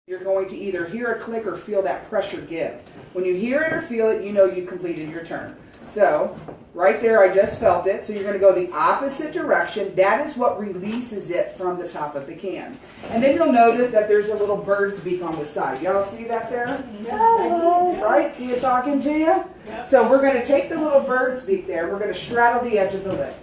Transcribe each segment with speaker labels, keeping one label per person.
Speaker 1: You're going to either hear a click or feel that pressure give. When you hear it or feel it, you know you've completed your turn. So, right there, I just felt it. So you're going to go the opposite direction. That is what releases it from the top of the can. And then you'll notice that there's a little bird's beak on the side. Y'all see that there?
Speaker 2: Yeah, I see it.
Speaker 1: Right? See it talking to you?
Speaker 2: Yep.
Speaker 1: So we're going to take the little bird's beak there. We're going to straddle the edge of the lid.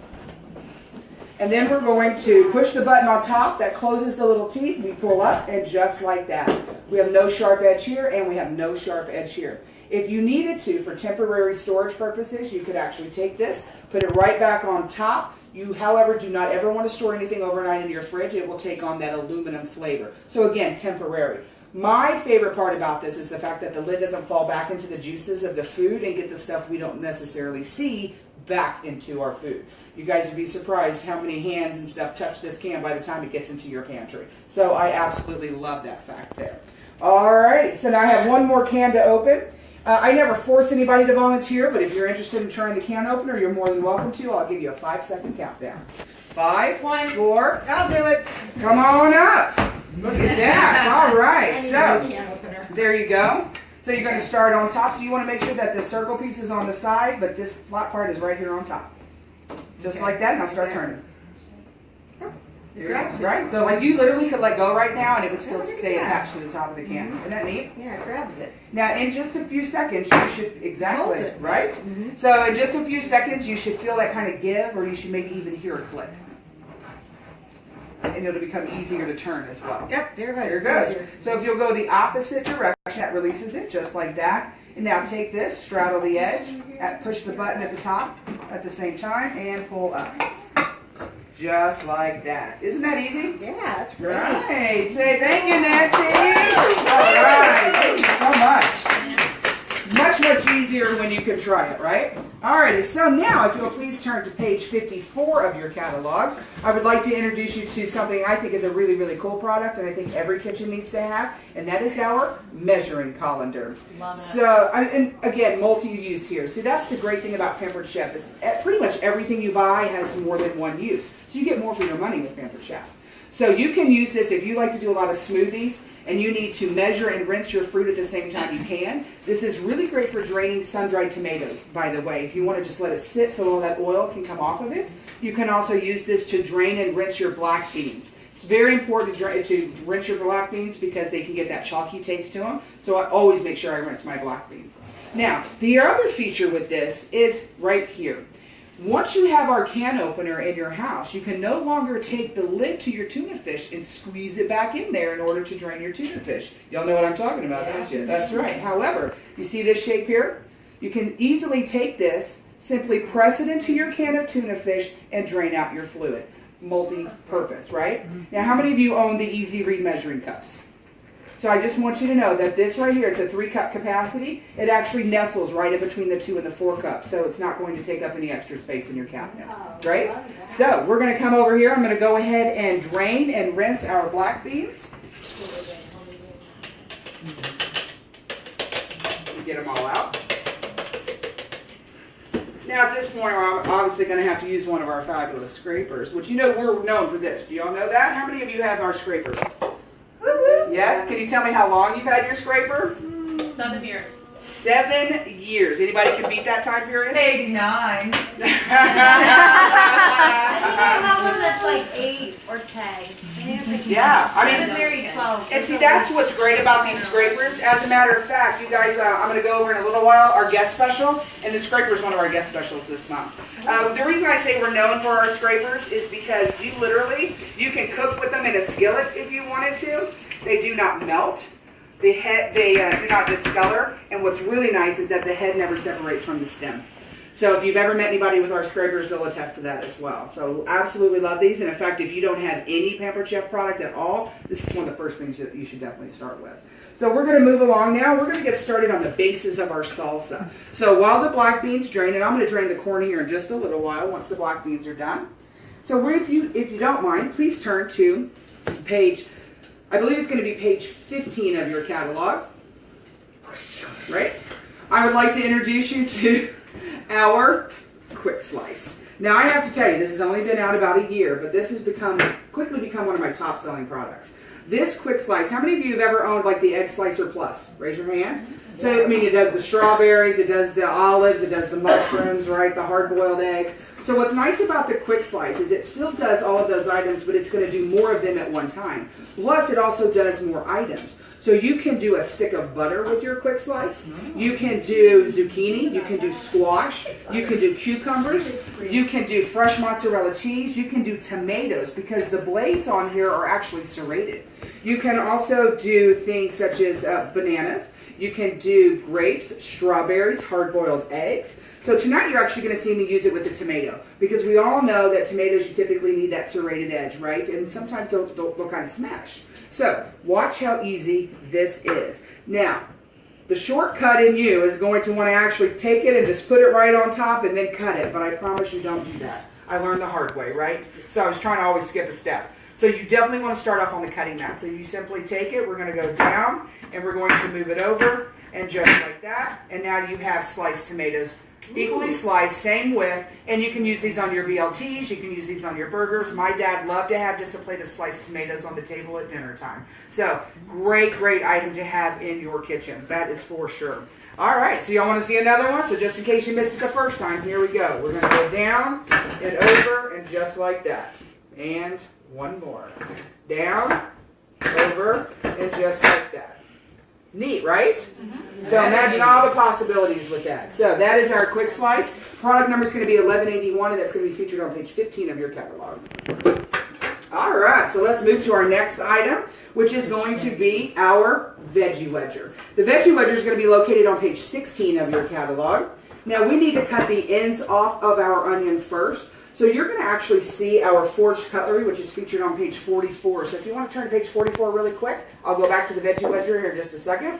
Speaker 1: And then we're going to push the button on top that closes the little teeth. We pull up, and just like that. We have no sharp edge here, and we have no sharp edge here. If you needed to, for temporary storage purposes, you could actually take this, put it right back on top. You, however, do not ever want to store anything overnight in your fridge. It will take on that aluminum flavor. So again, temporary. My favorite part about this is the fact that the lid doesn't fall back into the juices of the food and get the stuff we don't necessarily see back into our food. You guys would be surprised how many hands and stuff touch this can by the time it gets into your pantry. So I absolutely love that fact there. Alrighty, so now I have one more can to open. I never force anybody to volunteer, but if you're interested in trying the can opener, you're more than welcome to. I'll give you a 5-second countdown. 5, 4,
Speaker 2: I'll do it.
Speaker 1: come on up. Look at that. All right.
Speaker 2: I need a
Speaker 1: So
Speaker 2: can opener.
Speaker 1: there you go. So you're going to start on top. So you want to make sure that the circle piece is on the side, but this flat part is right here on top. Just like that. Now start turning.
Speaker 2: It grabs it.
Speaker 1: Right? So like you literally could let go right now and it would still
Speaker 2: look at
Speaker 1: stay
Speaker 2: that.
Speaker 1: attached to the top of the can. Isn't that neat?
Speaker 2: Yeah, it grabs it.
Speaker 1: Now in just a few seconds you should, exactly,
Speaker 2: Holds it.
Speaker 1: right?
Speaker 2: Mhm.
Speaker 1: So in just a few seconds you should feel that kind of give, or you should maybe even hear a click. And it'll become easier to turn as well.
Speaker 2: Yep, there it goes.
Speaker 1: There it goes. So if you'll go the opposite direction, that releases it just like that. And now take this, straddle the edge, push the button at the top at the same time, and pull up. Just like that. Isn't that easy?
Speaker 2: Yeah, that's great.
Speaker 1: Right. Say thank you, Nancy. All right. Thank you so much. Much easier when you can try it, right? Alrighty, so now if you'll please turn to page 54 of your catalog, I would like to introduce you to something I think is a really, really cool product, and I think every kitchen needs to have, and that is our measuring colander.
Speaker 2: Love it.
Speaker 1: So, and again, multi-use here. See, that's the great thing about Pampered Chef is pretty much everything you buy has more than one use. So you get more for your money with Pampered Chef. So you can use this if you like to do a lot of smoothies, and you need to measure and rinse your fruit at the same time you can. This is really great for draining sun-dried tomatoes, by the way. If you want to just let it sit so all that oil can come off of it. You can also use this to drain and rinse your black beans. It's very important to rinse your black beans because they can get that chalky taste to them. So I always make sure I rinse my black beans. Now, the other feature with this is right here. Once you have our can opener in your house, you can no longer take the lid to your tuna fish and squeeze it back in there in order to drain your tuna fish. Y'all know what I'm talking about, don't you? That's right. However, you see this shape here? You can easily take this, simply press it into your can of tuna fish, and drain out your fluid. Multi-purpose, right? Now, how many of you own the Easy Read measuring cups? So I just want you to know that this right here, it's a 3-cup capacity. It actually nestles right in between the 2 and the 4 cups, so it's not going to take up any extra space in your cabinet. Right? So we're going to come over here. I'm going to go ahead and drain and rinse our black beans. Get them all out. Now at this point, we're obviously going to have to use one of our fabulous scrapers, which you know we're known for this. Do y'all know that? How many of you have our scrapers? Yes? Can you tell me how long you've had your scraper?
Speaker 3: 7 years.
Speaker 1: 7 years. Anybody can beat that time period?
Speaker 3: 89. I have one that's like 8 or 10.
Speaker 1: Yeah, I
Speaker 3: I've been
Speaker 1: mean,
Speaker 3: married 12.
Speaker 1: and see, that's what's great about these scrapers. As a matter of fact, you guys, I'm going to go over in a little while our guest special, and the scraper is one of our guest specials this month. The reason I say we're known for our scrapers is because you can cook with them in a skillet if you wanted to. They do not melt. They do not discolor, and what's really nice is that the head never separates from the stem. So if you've ever met anybody with our scrapers, they'll attest to that as well. So absolutely love these, and in fact, if you don't have any Pampered Chef product at all, this is one of the first things that you should definitely start with. So we're going to move along now. We're going to get started on the bases of our salsa. So while the black beans drain, and I'm going to drain the corn here in just a little while once the black beans are done. So if you don't mind, please turn to page, I believe it's going to be page 15 of your catalog, right? I would like to introduce you to our quick slice. Now I have to tell you, this has only been out about a year, but this has quickly become one of my top selling products. This quick slice, how many of you have ever owned like the Egg Slicer Plus? Raise your hand. So, I mean, it does the strawberries, it does the olives, it does the mushrooms, right? The hard-boiled eggs. So what's nice about the quick slice is it still does all of those items, but it's going to do more of them at one time. Plus, it also does more items. So you can do a stick of butter with your quick slice. You can do zucchini. You can do squash. You can do cucumbers. You can do fresh mozzarella cheese. You can do tomatoes because the blades on here are actually serrated. You can also do things such as bananas. You can do grapes, strawberries, hard-boiled eggs. So tonight you're actually going to see me use it with the tomato because we all know that tomatoes, you typically need that serrated edge, right? And sometimes they'll kind of smash. So watch how easy this is. Now, the shortcut in you is going to want to actually take it and just put it right on top and then cut it. But I promise you don't do that. I learned the hard way, right? So I was trying to always skip a step. So you definitely want to start off on the cutting mat. So you simply take it, we're going to go down, and we're going to move it over, and just like that. And now you have sliced tomatoes, equally sliced, same width, and you can use these on your BLTs, you can use these on your burgers. My dad loved to have just a plate of sliced tomatoes on the table at dinner time. So great, great item to have in your kitchen. That is for sure. All right, so y'all want to see another one? So just in case you missed it the first time, here we go. We're going to go down and over and just like that. And one more. Down, over, and just like that. Neat, right? Mm-hmm. So imagine all the possibilities with that. So that is our quick slice. Product number is going to be 1181, and that's going to be featured on page 15 of your catalog. All right, so let's move to our next item, which is going to be our veggie wedger. The veggie wedger is going to be located on page 16 of your catalog. Now we need to cut the ends off of our onion first. So you're going to actually see our forged cutlery, which is featured on page 44. So if you want to turn to page 44 really quick, I'll go back to the veggie wedger here in just a second.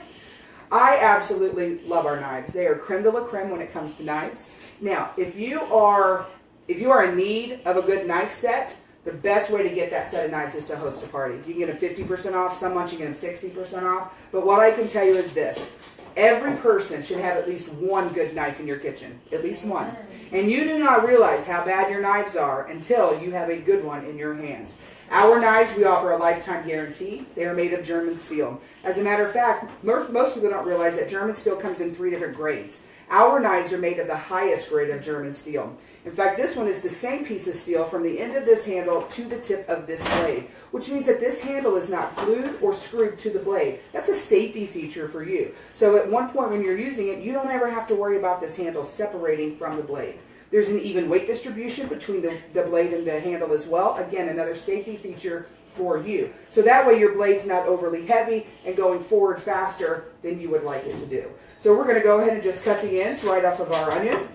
Speaker 1: I absolutely love our knives. They are creme de la creme when it comes to knives. Now, if you are in need of a good knife set, the best way to get that set of knives is to host a party. You can get them 50% off. Some months you get them 60% off. But what I can tell you is this. Every person should have at least one good knife in your kitchen. At least one. And you do not realize how bad your knives are until you have a good one in your hands. Our knives, we offer a lifetime guarantee. They are made of German steel. As a matter of fact, most people don't realize that German steel comes in 3 different grades. Our knives are made of the highest grade of German steel. In fact, this one is the same piece of steel from the end of this handle to the tip of this blade, which means that this handle is not glued or screwed to the blade. That's a safety feature for you. So at one point when you're using it, you don't ever have to worry about this handle separating from the blade. There's an even weight distribution between the blade and the handle as well. Again, another safety feature for you. So that way your blade's not overly heavy and going forward faster than you would like it to do. So we're going to go ahead and just cut the ends right off of our onion.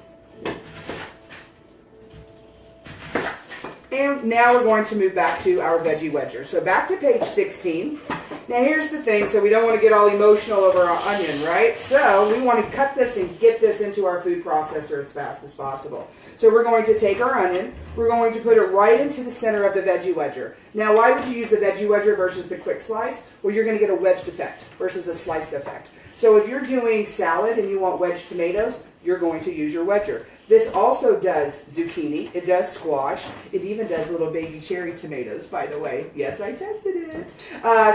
Speaker 1: And now we're going to move back to our veggie wedger. So back to page 16. Now here's the thing, so we don't want to get all emotional over our onion, right? So we want to cut this and get this into our food processor as fast as possible. So we're going to take our onion, we're going to put it right into the center of the veggie wedger. Now why would you use the veggie wedger versus the quick slice? Well, you're going to get a wedged effect versus a sliced effect. So if you're doing salad and you want wedged tomatoes, you're going to use your wedger. This also does zucchini, it does squash, it even does little baby cherry tomatoes, by the way. Yes, I tested it.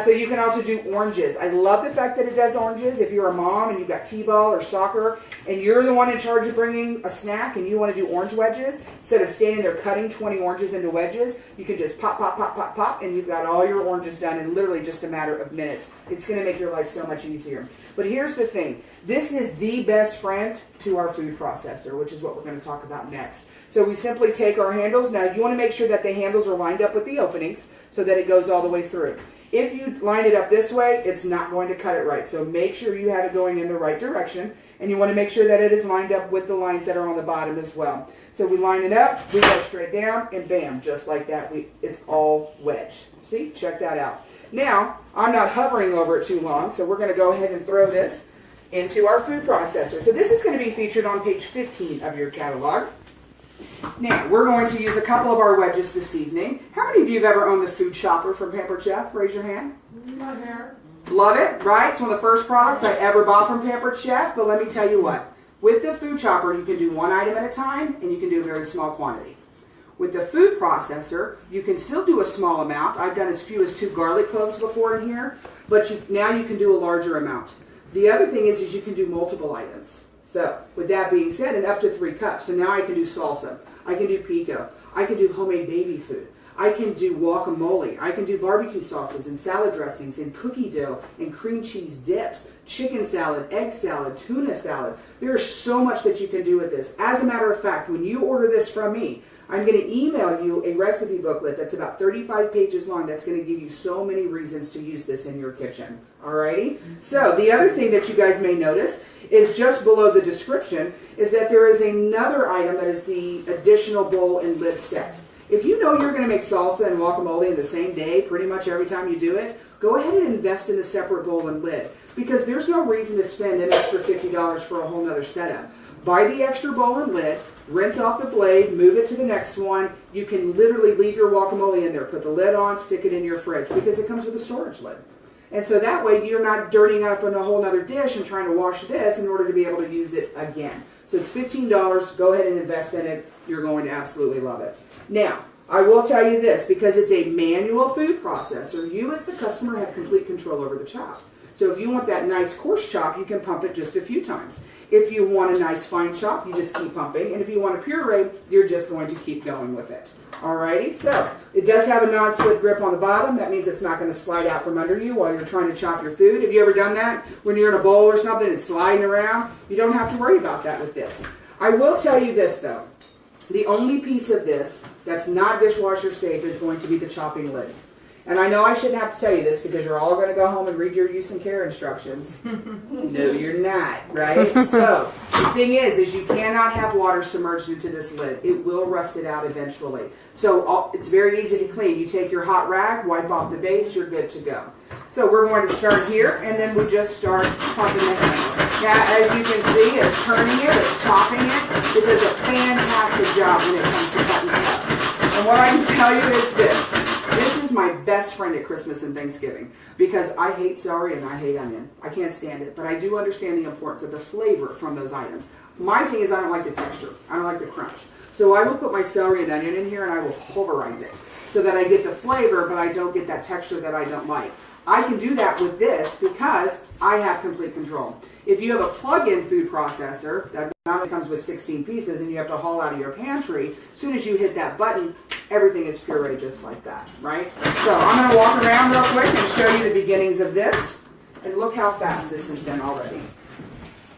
Speaker 1: So you can also do oranges. I love the fact that it does oranges. If you're a mom and you've got t-ball or soccer, and you're the one in charge of bringing a snack and you want to do orange wedges, instead of standing there cutting 20 oranges into wedges, you can just pop, pop, pop, pop, pop, and you've got all your oranges done in literally just a matter of minutes. It's going to make your life so much easier. But here's the thing. This is the best friend to our food processor, which is what we're going to talk about next. So we simply take our handles. Now you want to make sure that the handles are lined up with the openings so that it goes all the way through. If you line it up this way, it's not going to cut it right. So make sure you have it going in the right direction. And you want to make sure that it is lined up with the lines that are on the bottom as well. So we line it up, we go straight down, and bam, just like that, it's all wedged. See? Check that out. Now, I'm not hovering over it too long, so we're going to go ahead and throw this into our food processor. So this is going to be featured on page 15 of your catalog. Now, we're going to use a couple of our wedges this evening. How many of you have ever owned the food chopper from Pampered Chef? Raise your hand.
Speaker 2: My hair.
Speaker 1: Love it, right? It's one of the first products I ever bought from Pampered Chef, but let me tell you what. With the food chopper, you can do one item at a time, and you can do a very small quantity. With the food processor, you can still do a small amount. I've done as few as 2 garlic cloves before in here, but now you can do a larger amount. The other thing is you can do multiple items. So with that being said, and up to 3 cups. So now I can do salsa, I can do pico, I can do homemade baby food, I can do guacamole, I can do barbecue sauces and salad dressings and cookie dough and cream cheese dips, chicken salad, egg salad, tuna salad. There's so much that you can do with this. As a matter of fact, when you order this from me, I'm going to email you a recipe booklet that's about 35 pages long that's going to give you so many reasons to use this in your kitchen. Alrighty? So the other thing that you guys may notice is just below the description is that there is another item that is the additional bowl and lid set. If you know you're going to make salsa and guacamole in the same day, pretty much every time you do it, go ahead and invest in the separate bowl and lid, because there's no reason to spend an extra $50 for a whole nother setup. Buy the extra bowl and lid, rinse off the blade, move it to the next one. You can literally leave your guacamole in there, put the lid on, stick it in your fridge, because it comes with a storage lid. And so that way you're not dirtying up in a whole other dish and trying to wash this in order to be able to use it again. So it's $15. Go ahead and invest in it. You're going to absolutely love it. Now, I will tell you this, because it's a manual food processor, you as the customer have complete control over the chop. So if you want that nice coarse chop, you can pump it just a few times. If you want a nice fine chop, you just keep pumping. And if you want a puree, you're just going to keep going with it. Alrighty, so it does have a non-slip grip on the bottom. That means it's not going to slide out from under you while you're trying to chop your food. Have you ever done that? When you're in a bowl or something and sliding around? You don't have to worry about that with this. I will tell you this though. The only piece of this that's not dishwasher safe is going to be the chopping lid. And I know I shouldn't have to tell you this because you're all going to go home and read your use and care instructions. No, you're not, right? So the thing is you cannot have water submerged into this lid. It will rust it out eventually. So it's very easy to clean. You take your hot rag, wipe off the base, you're good to go. So we're going to start here, and then we just start pumping it in. Now, as you can see, it's turning it, it's topping it. It does a fantastic job when it comes to cutting stuff. And what I can tell you is this. This is my best friend at Christmas and Thanksgiving because I hate celery and I hate onion. I can't stand it, but I do understand the importance of the flavor from those items. My thing is I don't like the texture. I don't like the crunch. So I will put my celery and onion in here and I will pulverize it so that I get the flavor, but I don't get that texture that I don't like. I can do that with this because I have complete control. If you have a plug-in food processor that not only comes with 16 pieces and you have to haul out of your pantry, as soon as you hit that button, everything is pureed just like that, right? So I'm going to walk around real quick and show you the beginnings of this. And look how fast this has been already.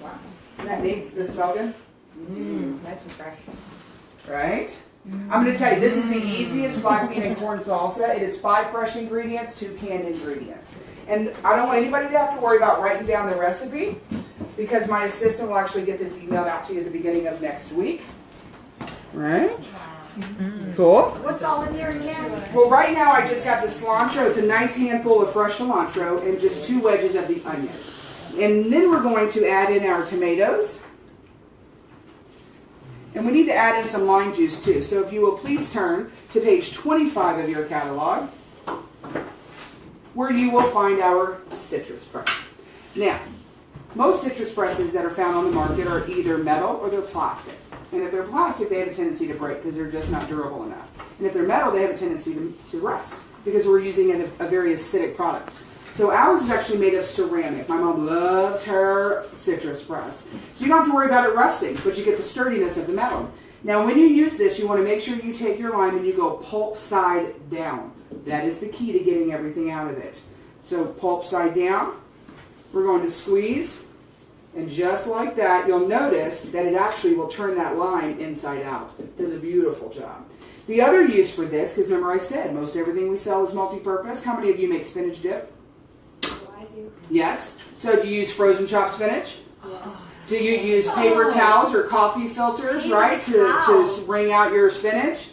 Speaker 1: Wow. Isn't that neat? Does this smell good?
Speaker 2: Nice and fresh.
Speaker 1: Right? I'm going to tell you, this is the easiest black bean and corn salsa. It is 5 fresh ingredients, 2 canned ingredients. And I don't want anybody to have to worry about writing down the recipe because my assistant will actually get this emailed out to you at the beginning of next week. Right? Cool.
Speaker 3: What's all in there again?
Speaker 1: Well, right now I just have the cilantro. It's a nice handful of fresh cilantro and just 2 wedges of the onion. And then we're going to add in our tomatoes. And we need to add in some lime juice too. So if you will please turn to page 25 of your catalog, where you will find our citrus press. Now, most citrus presses that are found on the market are either metal or they're plastic. And if they're plastic, they have a tendency to break because they're just not durable enough. And if they're metal, they have a tendency to rust because we're using a very acidic product. So ours is actually made of ceramic. My mom loves her citrus press. So you don't have to worry about it rusting, but you get the sturdiness of the metal. Now when you use this, you want to make sure you take your lime and you go pulp side down. That is the key to getting everything out of it. So pulp side down, we're going to squeeze, and just like that, you'll notice that it actually will turn that lime inside out. It does a beautiful job. The other use for this, because remember I said, most everything we sell is multi-purpose. How many of you make spinach dip?
Speaker 3: I do.
Speaker 1: Yes. So do you use frozen chopped spinach?
Speaker 3: Yes.
Speaker 1: Do you use paper towels or coffee filters, right, to wring out your spinach?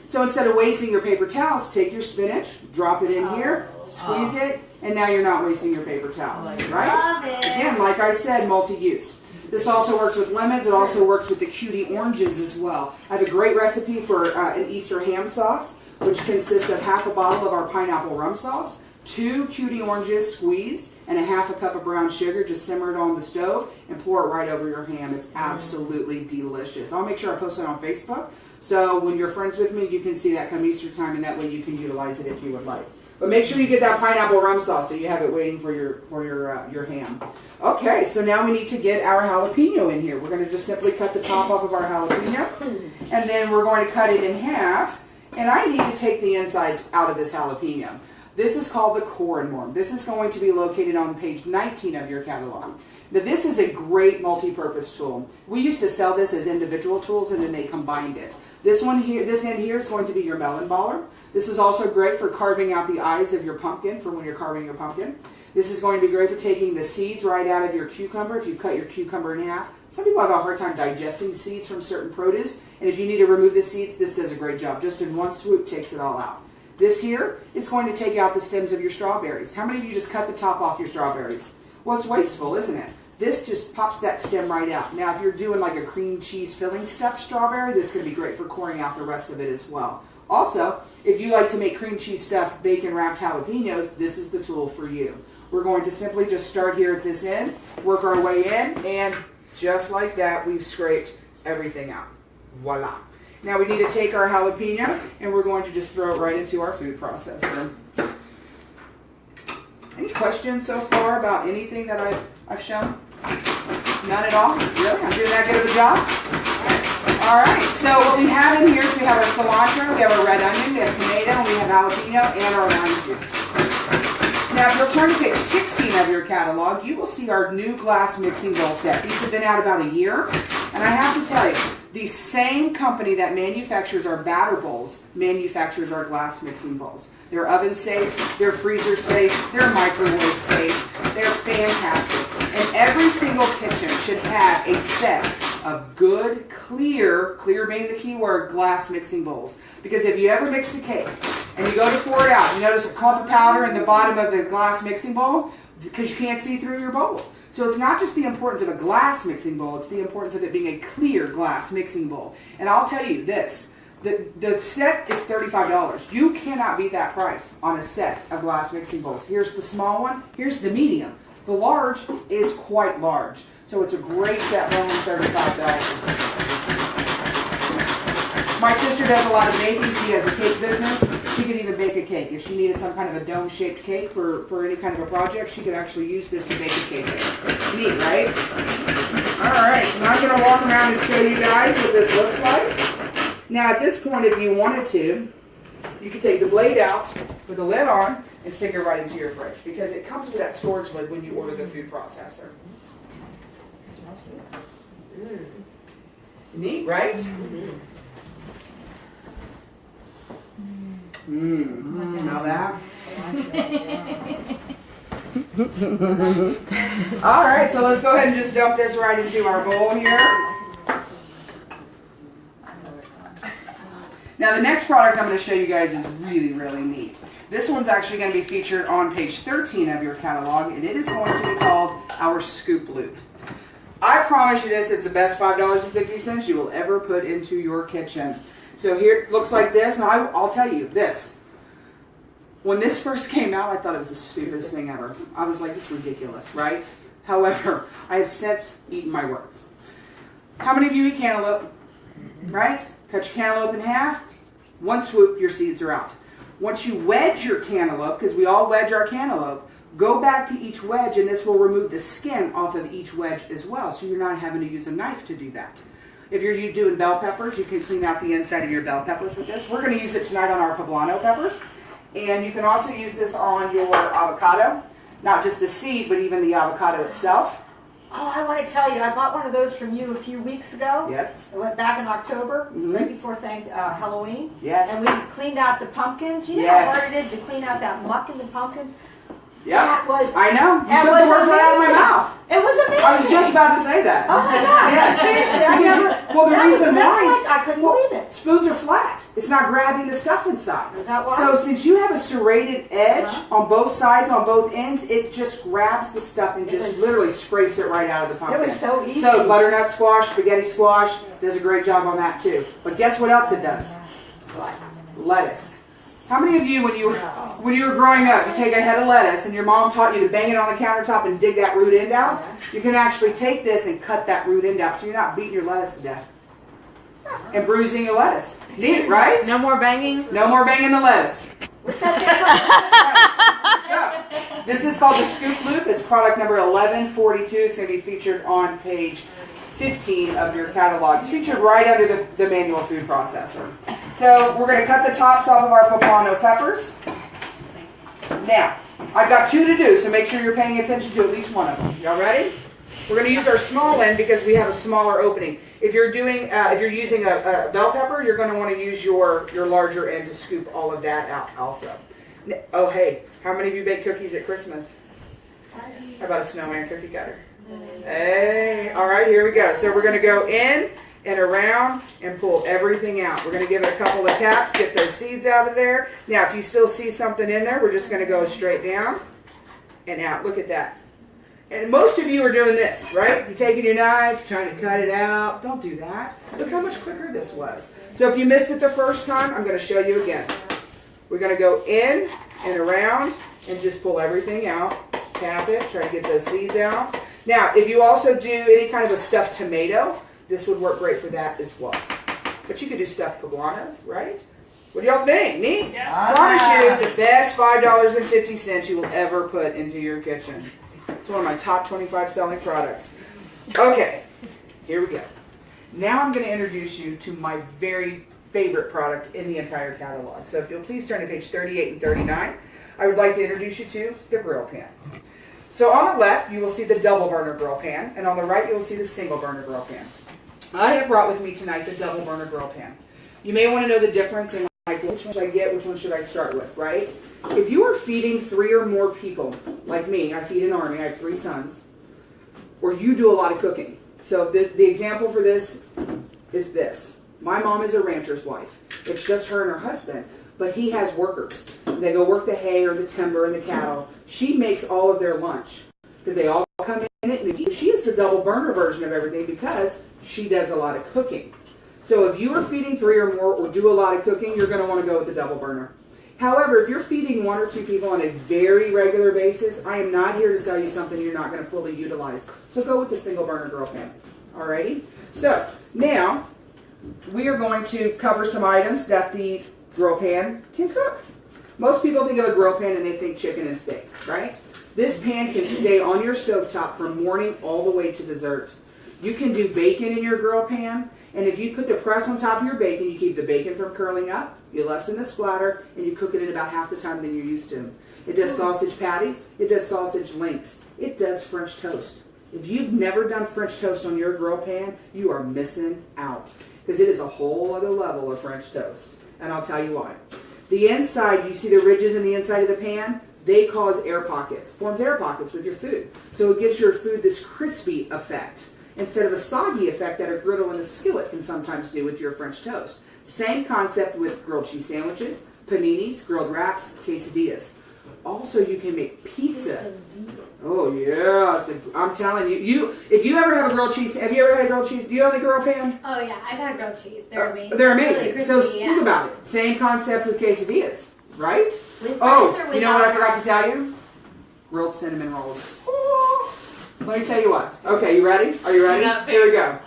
Speaker 1: So instead of wasting your paper towels, take your spinach, drop it in here, squeeze it, and now you're not wasting your paper towels, right?
Speaker 3: Love it.
Speaker 1: Again, like I said, multi-use. This also works with lemons. It also works with the cutie oranges as well. I have a great recipe for an Easter ham sauce, which consists of half a bottle of our pineapple rum sauce, 2 cutie oranges squeezed, and a half a cup of brown sugar. Just simmer it on the stove and pour it right over your ham. It's absolutely delicious. I'll make sure I post it on Facebook So when you're friends with me, you can see that come Easter time, and that way you can utilize it if you would like. But make sure you get that pineapple rum sauce so you have it waiting for your ham. Okay, so now we need to get our jalapeno in here. We're going to just simply cut the top off of our jalapeno, and then we're going to cut it in half. And I need to take the insides out of this jalapeno. This is called the core and worm. This is going to be located on page 19 of your catalog. Now, this is a great multi-purpose tool. We used to sell this as individual tools, and then they combined it. This one here, this end here is going to be your melon baller. This is also great for carving out the eyes of your pumpkin for when you're carving your pumpkin. This is going to be great for taking the seeds right out of your cucumber if you cut your cucumber in half. Some people have a hard time digesting seeds from certain produce, and if you need to remove the seeds, this does a great job. Just in one swoop, takes it all out. This here is going to take out the stems of your strawberries. How many of you just cut the top off your strawberries? Well, it's wasteful, isn't it? This just pops that stem right out. Now, if you're doing like a cream cheese filling stuffed strawberry, this is going to be great for coring out the rest of it as well. Also, if you like to make cream cheese stuffed bacon wrapped jalapenos, this is the tool for you. We're going to simply just start here at this end, work our way in, and just like that, we've scraped everything out. Voila. Now we need to take our jalapeno, and we're going to just throw it right into our food processor. Any questions so far about anything that I've shown? None at all? Really? I'm doing that good of a job? All right. So what we have in here is we have our cilantro, we have our red onion, we have tomato, we have jalapeno, and our lime juice. Now, if you'll turn to page 16 of your catalog, you will see our new glass mixing bowl set. These have been out about a year, and I have to tell you, the same company that manufactures our batter bowls manufactures our glass mixing bowls. They're oven safe, they're freezer safe, they're microwave safe, they're fantastic. And every single kitchen should have a set of good, clear being the key word, glass mixing bowls. Because if you ever mixed a cake and you go to pour it out, you notice a clump of powder in the bottom of the glass mixing bowl because you can't see through your bowl. So it's not just the importance of a glass mixing bowl, it's the importance of it being a clear glass mixing bowl. And I'll tell you this, the set is $35. You cannot beat that price on a set of glass mixing bowls. Here's the small one, here's the medium. The large is quite large. So it's a great set for only $35. My sister does a lot of baking. She has a cake business. She could even bake a cake. If she needed some kind of a dome-shaped cake for any kind of a project, she could actually use this to bake a cake. Neat, right? All right, so now I'm going to walk around and show you guys what this looks like. Now, at this point, if you wanted to, you could take the blade out with the lid on and stick it right into your fridge because it comes with that storage lid when you order the food processor. Neat, right? Smell that? All right, so let's go ahead and just dump this right into our bowl here. Now the next product I'm going to show you guys is really, really neat. This one's actually going to be featured on page 13 of your catalog, and it is going to be called our Scoop Loop. I promise you this, it's the best $5.50 you will ever put into your kitchen. So here it looks like this, and I'll tell you this. When this first came out, I thought it was the stupidest thing ever. I was like, this is ridiculous, right? However, I have since eaten my words. How many of you eat cantaloupe? Right? Cut your cantaloupe in half, one swoop, your seeds are out. Once you wedge your cantaloupe, because we all wedge our cantaloupe, go back to each wedge, and this will remove the skin off of each wedge as well, so you're not having to use a knife to do that. If you're doing bell peppers, you can clean out the inside of your bell peppers with this. We're going to use it tonight on our poblano peppers. And you can also use this on your avocado. Not just the seed, but even the avocado itself.
Speaker 2: Oh, I want to tell you, I bought one of those from you a few weeks ago.
Speaker 1: Yes.
Speaker 2: I went back in October, right before Halloween.
Speaker 1: Yes.
Speaker 2: And we cleaned out the pumpkins. You know
Speaker 1: Yes.
Speaker 2: how hard it is to clean out that muck in the pumpkins?
Speaker 1: Yeah.
Speaker 2: That was,
Speaker 1: I know. You
Speaker 2: that
Speaker 1: took
Speaker 2: was
Speaker 1: the words right out of my
Speaker 2: amazing.
Speaker 1: mouth.
Speaker 2: It was amazing.
Speaker 1: I was just about to say that.
Speaker 2: Oh my God.
Speaker 1: Yes.
Speaker 2: Seriously, I
Speaker 1: Because
Speaker 2: never.
Speaker 1: well, the
Speaker 2: that
Speaker 1: reason
Speaker 2: was, that's
Speaker 1: why
Speaker 2: like, I couldn't believe it.
Speaker 1: spoons are flat. It's not grabbing the stuff inside.
Speaker 2: Is that why?
Speaker 1: So since you have a serrated edge on both sides, on both ends, it just grabs the stuff and just literally scrapes it right out of the pumpkin.
Speaker 2: It was so easy.
Speaker 1: So butternut squash, spaghetti squash does a great job on that too. But guess what else it does?
Speaker 2: What?
Speaker 1: Lettuce. How many of you, when you were growing up, you take a head of lettuce and your mom taught you to bang it on the countertop and dig that root end out? You can actually take this and cut that root end out so you're not beating your lettuce to death. and bruising your lettuce. Neat, right?
Speaker 4: No more banging?
Speaker 1: No more banging the lettuce.
Speaker 2: What's that
Speaker 1: So, this is called the Scoop Loop. It's product number 1142. It's going to be featured on page 15 of your catalog. It's featured right under the manual food processor. So we're going to cut the tops off of our poblano peppers. Now, I've got 2 to do, so make sure you're paying attention to at least one of them. Y'all ready? We're going to use our small end because we have a smaller opening. If you're using a bell pepper, you're going to want to use your larger end to scoop all of that out also. Oh, hey, how many of you bake cookies at Christmas? How about a snowman cookie cutter? Hey, all right, here we go. So we're going to go in and around and pull everything out. We're going to give it a couple of taps, get those seeds out of there. Now, if you still see something in there, we're just going to go straight down and out. Look at that. And most of you are doing this, right? You're taking your knife, trying to cut it out. Don't do that. Look how much quicker this was. So if you missed it the first time, I'm going to show you again. We're going to go in and around and just pull everything out. Tap it, try to get those seeds out. Now, if you also do any kind of a stuffed tomato, this would work great for that as well. But you could do stuffed poblanos, right? What do y'all think? Neat? Yeah. I promise you the best $5.50 you will ever put into your kitchen. It's one of my top 25 selling products. Okay, here we go. Now I'm going to introduce you to my very favorite product in the entire catalog. So if you'll please turn to page 38 and 39, I would like to introduce you to the grill pan. So on the left, you will see the double burner grill pan, and on the right, you will see the single burner grill pan. I have brought with me tonight the double burner grill pan. You may want to know the difference in like which one should I get, which one should I start with, right? If you are feeding 3 or more people, like me, I feed an army, I have 3 sons, or you do a lot of cooking. So the example for this is this. My mom is a rancher's wife. It's just her and her husband, but he has workers. They go work the hay or the timber and the cattle. She makes all of their lunch because they all come in it. And she is the double burner version of everything because she does a lot of cooking. So if you are feeding 3 or more or do a lot of cooking, you're going to want to go with the double burner. However, if you're feeding 1 or 2 people on a very regular basis, I am not here to sell you something you're not going to fully utilize. So go with the single burner grill pan. Alrighty? So now we are going to cover some items that the grill pan can cook. Most people think of a grill pan and they think chicken and steak, right? This pan can stay on your stovetop from morning all the way to dessert. You can do bacon in your grill pan, and if you put the press on top of your bacon, you keep the bacon from curling up, you lessen the splatter, and you cook it in about half the time than you're used to. It does sausage patties, it does sausage links, it does French toast. If you've never done French toast on your grill pan, you are missing out, because it is a whole other level of French toast, and I'll tell you why. The inside, you see the ridges in the inside of the pan? They cause air pockets, forms air pockets with your food. So it gives your food this crispy effect, instead of a soggy effect that a griddle and a skillet can sometimes do with your French toast. Same concept with grilled cheese sandwiches, paninis, grilled wraps, quesadillas. Also, you can make pizza. Oh yeah, I'm telling you, if you ever have a grilled cheese, have you ever had a grilled cheese? Do you have the grill pan?
Speaker 3: Oh yeah, I've had grilled cheese. They're amazing.
Speaker 1: They're amazing.
Speaker 3: Really crispy,
Speaker 1: So
Speaker 3: yeah.
Speaker 1: think about it. Same concept with quesadillas, right?
Speaker 3: With
Speaker 1: Oh,
Speaker 3: rice or
Speaker 1: you know what I
Speaker 3: without?
Speaker 1: forgot to tell you? Grilled cinnamon rolls. Ooh. Let me tell you what. Okay, you ready? Are you ready? Here we go.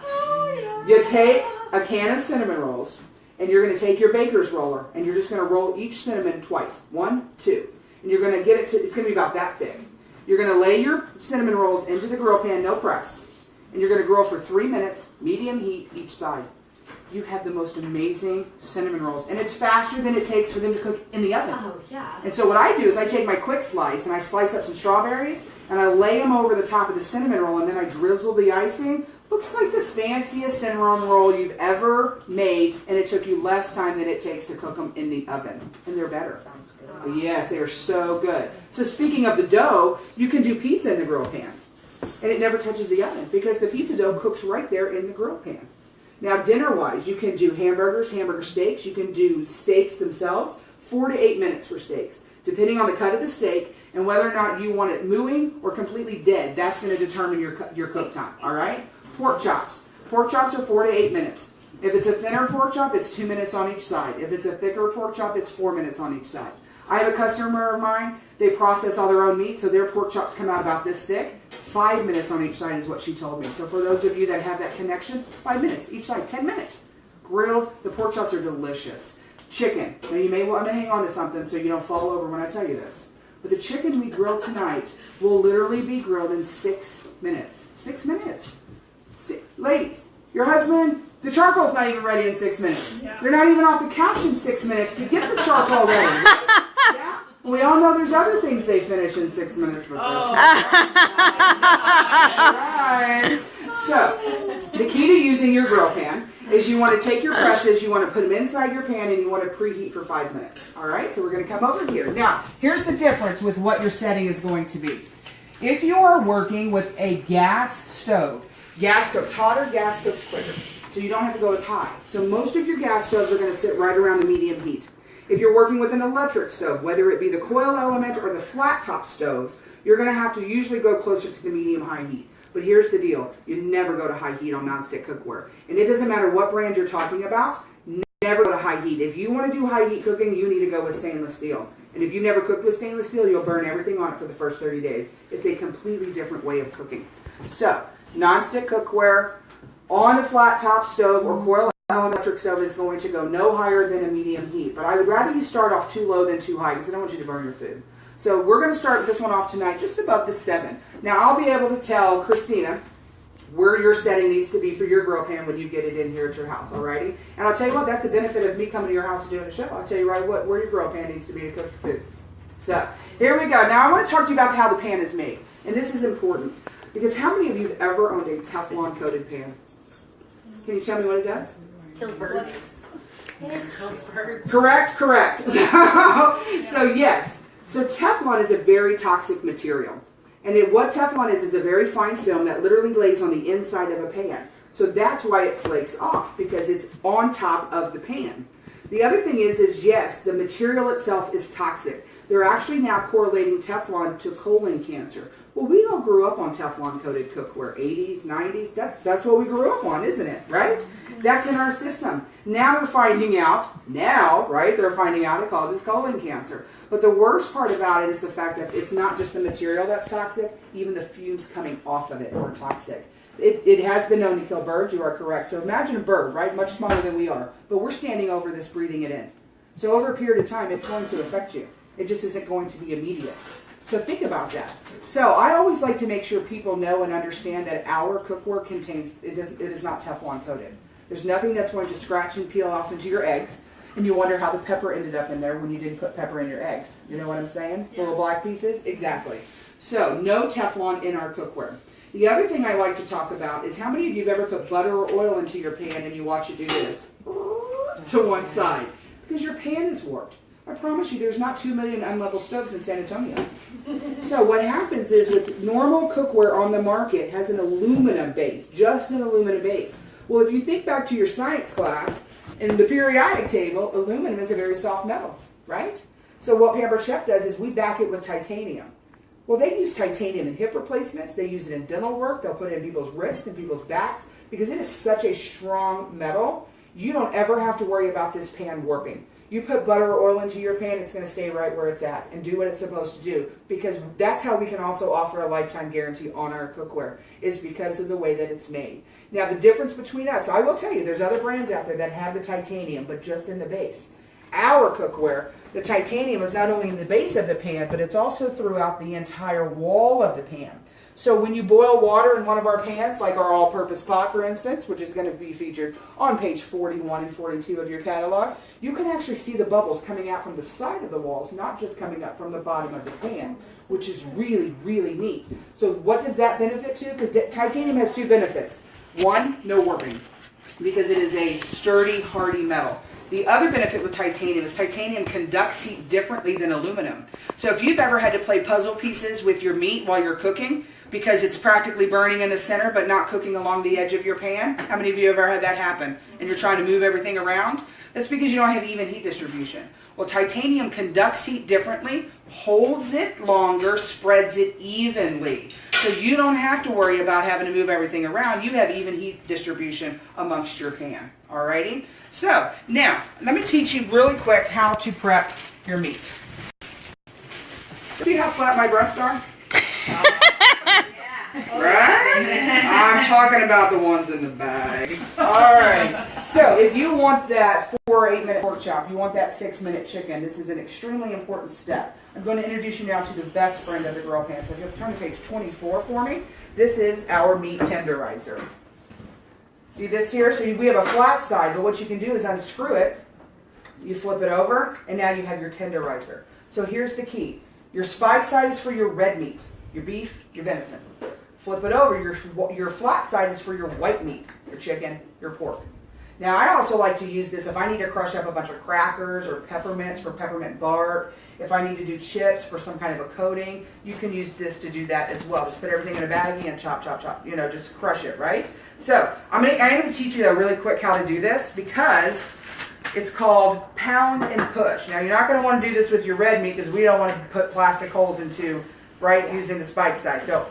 Speaker 1: You take a can of cinnamon rolls, and you're going to take your baker's roller, and you're just going to roll each cinnamon twice. 1, 2. And you're going to get it to, it's going to be about that thick. You're going to lay your cinnamon rolls into the grill pan, no press. And you're going to grill for 3 minutes, medium heat each side. You have the most amazing cinnamon rolls. And it's faster than it takes for them to cook in the oven.
Speaker 3: Oh yeah.
Speaker 1: And so what I do is I take my quick slice and I slice up some strawberries and I lay them over the top of the cinnamon roll and then I drizzle the icing. Looks like the fanciest cinnamon roll you've ever made, and it took you less time than it takes to cook them in the oven. And they're better.
Speaker 2: Sounds good.
Speaker 1: Yes, they are so good. So speaking of the dough, you can do pizza in the grill pan. And it never touches the oven because the pizza dough cooks right there in the grill pan. Now, dinner-wise, you can do hamburgers, hamburger steaks. You can do steaks themselves, 4 to 8 minutes for steaks, depending on the cut of the steak and whether or not you want it mooing or completely dead. That's going to determine your cook time, all right? Pork chops. Pork chops are 4 to 8 minutes. If it's a thinner pork chop, it's 2 minutes on each side. If it's a thicker pork chop, it's 4 minutes on each side. I have a customer of mine, they process all their own meat, so their pork chops come out about this thick. 5 minutes on each side is what she told me. So for those of you that have that connection, 5 minutes each side, 10 minutes. grilled. The pork chops are delicious. Chicken. Now you may want to hang on to something so you don't fall over when I tell you this. But the chicken we grilled tonight will literally be grilled in 6 minutes. 6 minutes. Ladies, your husband, the charcoal's not even ready in 6 minutes. Yeah. They're not even off the couch in 6 minutes to get the charcoal ready. Yeah? We all know there's other things they finish in 6 minutes with this. Right. So, the key to using your grill pan is you want to take your presses, you want to put them inside your pan, and you want to preheat for 5 minutes. All right, so we're going to come over here. Now, here's the difference with what your setting is going to be. If you are working with a gas stove, gas cooks hotter, gas cooks quicker. So you don't have to go as high. So most of your gas stoves are going to sit right around the medium heat. If you're working with an electric stove, whether it be the coil element or the flat top stoves, you're going to have to usually go closer to the medium-high heat. But here's the deal. You never go to high heat on nonstick cookware. And it doesn't matter what brand you're talking about, never go to high heat. If you want to do high heat cooking, you need to go with stainless steel. And if you never cooked with stainless steel, you'll burn everything on it for the first 30 days. It's a completely different way of cooking. So, nonstick cookware on a flat top stove or coil electric stove is going to go no higher than a medium heat. But I would rather you start off too low than too high because I don't want you to burn your food. So we're going to start this one off tonight just above the 7. Now I'll be able to tell Christina where your setting needs to be for your grill pan when you get it in here at your house, alrighty? And I'll tell you what, that's a benefit of me coming to your house and doing a show. I'll tell you right where your grill pan needs to be to cook your food. So here we go. Now I want to talk to you about how the pan is made. And this is important because how many of you have ever owned a Teflon coated pan? Can you tell me what it does?
Speaker 3: Kills birds.
Speaker 1: Correct. So yes. So Teflon is a very toxic material. And what Teflon is a very fine film that literally lays on the inside of a pan. So that's why it flakes off, because it's on top of the pan. The other thing is yes, the material itself is toxic. They're actually now correlating Teflon to colon cancer. Well, we all grew up on Teflon-coated cookware, 80s, 90s. That's what we grew up on, isn't it? Right? That's in our system. Now they're finding out, they're finding out it causes colon cancer. But the worst part about it is the fact that it's not just the material that's toxic, even the fumes coming off of it are toxic. It has been known to kill birds, you are correct. So imagine a bird, right? Much smaller than we are. But we're standing over this, breathing it in. So over a period of time, it's going to affect you. It just isn't going to be immediate. So think about that. So I always like to make sure people know and understand that our cookware it is not Teflon coated. There's nothing that's going to scratch and peel off into your eggs. And you wonder how the pepper ended up in there when you didn't put pepper in your eggs. You know what I'm saying? Yeah. Little black pieces? Exactly. So, no Teflon in our cookware. The other thing I like to talk about is how many of you have ever put butter or oil into your pan and you watch it do this to one side? Because your pan is warped. I promise you, there's not 2 million unlevel stoves in San Antonio. So what happens is with normal cookware on the market has an aluminum base, just an aluminum base. Well, if you think back to your science class, in the periodic table, aluminum is a very soft metal, right? So what Pampered Chef does is we back it with titanium. Well, they use titanium in hip replacements. They use it in dental work. They'll put it in people's wrists and people's backs because it is such a strong metal. You don't ever have to worry about this pan warping. You put butter or oil into your pan, it's going to stay right where it's at and do what it's supposed to do, because that's how we can also offer a lifetime guarantee on our cookware, is because of the way that it's made. Now, the difference between us, I will tell you, there's other brands out there that have the titanium, but just in the base. Our cookware, the titanium is not only in the base of the pan, but it's also throughout the entire wall of the pan. So when you boil water in one of our pans, like our all-purpose pot, for instance, which is going to be featured on page 41 and 42 of your catalog, you can actually see the bubbles coming out from the side of the walls, not just coming up from the bottom of the pan, which is really, really neat. So what does that benefit to? Because titanium has 2 benefits. One, no warping, because it is a sturdy, hardy metal. The other benefit with titanium is titanium conducts heat differently than aluminum. So if you've ever had to play puzzle pieces with your meat while you're cooking, because it's practically burning in the center but not cooking along the edge of your pan, how many of you have ever had that happen? And you're trying to move everything around? That's because you don't have even heat distribution. Well, titanium conducts heat differently, holds it longer, spreads it evenly. So you don't have to worry about having to move everything around. You have even heat distribution amongst your pan. Alrighty? So, now, let me teach you really quick how to prep your meat. See how flat my breasts are? Right? I'm talking about the ones in the bag. All right. So if you want that 4 or 8 minute pork chop, you want that 6 minute chicken, this is an extremely important step. I'm going to introduce you now to the best friend of the grill pan. So if you'll turn to page 24 for me, this is our meat tenderizer. See this here? So we have a flat side, but what you can do is unscrew it, you flip it over, and now you have your tenderizer. So here's the key. Your spike side is for your red meat, your beef, your venison. Flip it over, your flat side is for your white meat, your chicken, your pork. Now I also like to use this if I need to crush up a bunch of crackers or peppermints for peppermint bark. If I need to do chips for some kind of a coating, you can use this to do that as well. Just put everything in a baggie and chop, chop, chop. You know, just crush it, right? So I'm going to teach you though really quick how to do this because it's called pound and push. Now you're not going to want to do this with your red meat because we don't want to put plastic holes into, right, using the spike side. So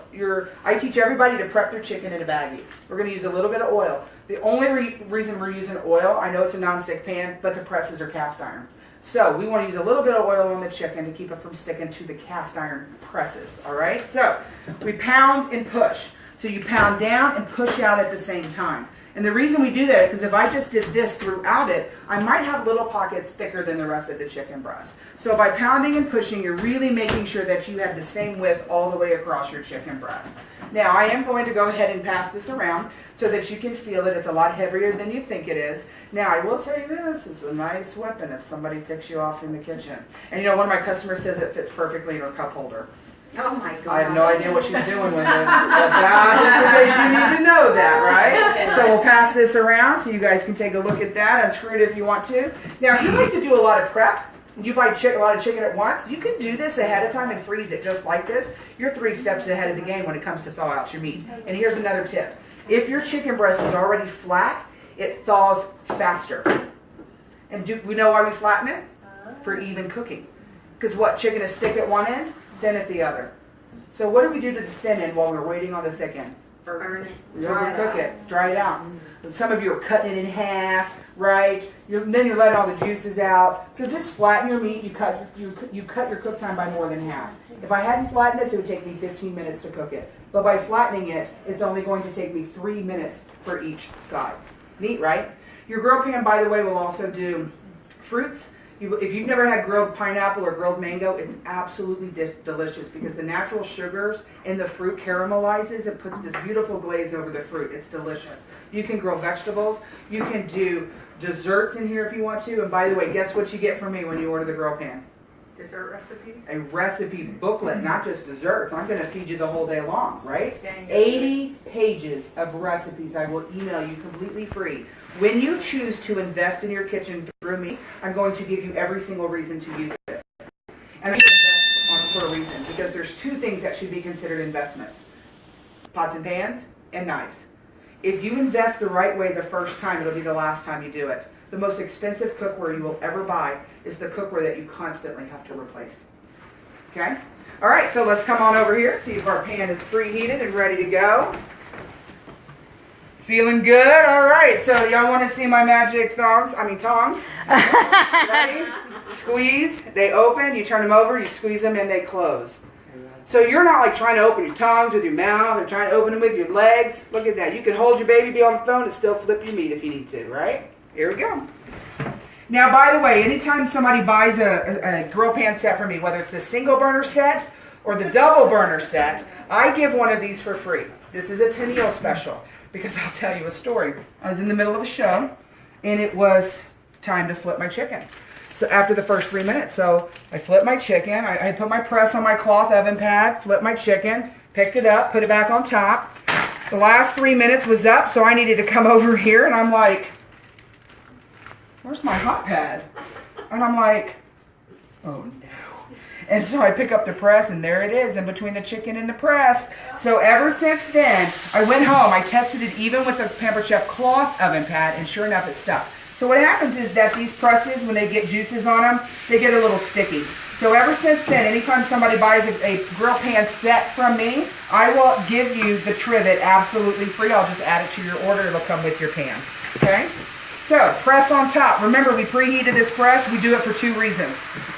Speaker 1: I teach everybody to prep their chicken in a baggie. We're going to use a little bit of oil. The only reason we're using oil, I know it's a nonstick pan, but the presses are cast iron. So we want to use a little bit of oil on the chicken to keep it from sticking to the cast iron presses, all right? So we pound and push. So you pound down and push out at the same time. And the reason we do that is because if I just did this throughout it, I might have little pockets thicker than the rest of the chicken breast. So by pounding and pushing, you're really making sure that you have the same width all the way across your chicken breast. Now I am going to go ahead and pass this around so that you can feel it. It's a lot heavier than you think it is. Now I will tell you this, it's a nice weapon if somebody ticks you off in the kitchen. And you know, one of my customers says it fits perfectly in her cup holder.
Speaker 2: Oh my God.
Speaker 1: I have no idea what she's doing with it, but that is the way you need to know that, right? So we'll pass this around so you guys can take a look at that, unscrew it if you want to. Now, if you like to do a lot of prep, you buy a lot of chicken at once, you can do this ahead of time and freeze it just like this. You're 3 steps ahead of the game when it comes to thaw out your meat. And here's another tip. If your chicken breast is already flat, it thaws faster. And do we know why we flatten it? For even cooking. Because what, chicken is thick at one end, thin at the other. So what do we do to the thin end while we're waiting on the thick end?
Speaker 2: Burn it.
Speaker 1: You overcook it, dry it out. Some of you are cutting it in half, right? Then you're letting all the juices out. So just flatten your meat. You cut your cook time by more than half. If I hadn't flattened this, it would take me 15 minutes to cook it. But by flattening it, it's only going to take me 3 minutes for each side. Neat, right? Your grill pan, by the way, will also do fruits. If you've never had grilled pineapple or grilled mango, it's absolutely delicious because the natural sugars in the fruit caramelizes and puts this beautiful glaze over the fruit. It's delicious. You can grill vegetables. You can do desserts in here if you want to. And by the way, guess what you get from me when you order the grill pan?
Speaker 2: Dessert recipes?
Speaker 1: A recipe booklet, not just desserts. I'm going to feed you the whole day long, right? 80 pages of recipes I will email you completely free. When you choose to invest in your kitchen through me, I'm going to give you every single reason to use it. And I invest for a reason, because there's 2 things that should be considered investments. Pots and pans and knives. If you invest the right way the first time, it'll be the last time you do it. The most expensive cookware you will ever buy is the cookware that you constantly have to replace. Okay? All right, so let's come on over here, see if our pan is preheated and ready to go. Feeling good? All right, so y'all want to see my magic tongs? Ready? Squeeze, they open, you turn them over, you squeeze them, and they close. So you're not like trying to open your tongs with your mouth or trying to open them with your legs. Look at that. You can hold your baby, be on the phone, and still flip your meat if you need to, right? Here we go. Now, by the way, anytime somebody buys a grill pan set from me, whether it's the single burner set or the double burner set, I give one of these for free. This is a Tenille special because I'll tell you a story. I was in the middle of a show, and it was time to flip my chicken. So after the first 3 minutes, so I flipped my chicken. I put my press on my cloth oven pad, flipped my chicken, picked it up, put it back on top. The last 3 minutes was up, so I needed to come over here, and I'm like, where's my hot pad? And I'm like, oh no. And so I pick up the press, and there it is in between the chicken and the press. So ever since then, I went home. I tested it even with the Pampered Chef cloth oven pad, and sure enough, it stuck. So what happens is that these presses, when they get juices on them, they get a little sticky. So ever since then, anytime somebody buys a grill pan set from me, I will give you the trivet absolutely free. I'll just add it to your order. It'll come with your pan. Okay? So, press on top. Remember, we preheated this press. We do it for 2 reasons.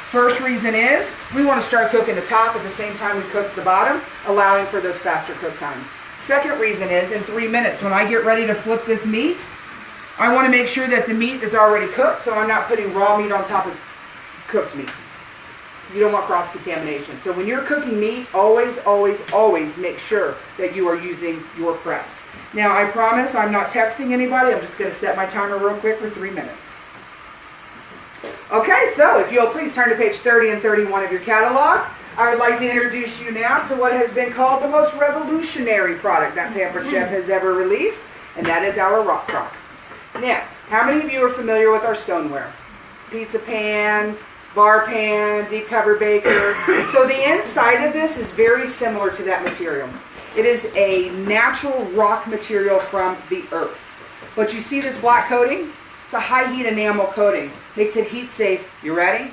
Speaker 1: First reason is we want to start cooking the top at the same time we cook the bottom, allowing for those faster cook times. Second reason is, in 3 minutes, when I get ready to flip this meat, I want to make sure that the meat is already cooked, so I'm not putting raw meat on top of cooked meat. You don't want cross-contamination. So when you're cooking meat, always, always, always make sure that you are using your press. Now, I promise I'm not texting anybody. I'm just going to set my timer real quick for 3 minutes. Okay, so if you'll please turn to page 30 and 31 of your catalog. I would like to introduce you now to what has been called the most revolutionary product that Pampered Chef has ever released, and that is our rock crock. Now, how many of you are familiar with our stoneware? Pizza pan, bar pan, deep cover baker. So the inside of this is very similar to that material. It is a natural rock material from the earth. But you see this black coating? It's a high heat enamel coating. Makes it heat safe. You ready?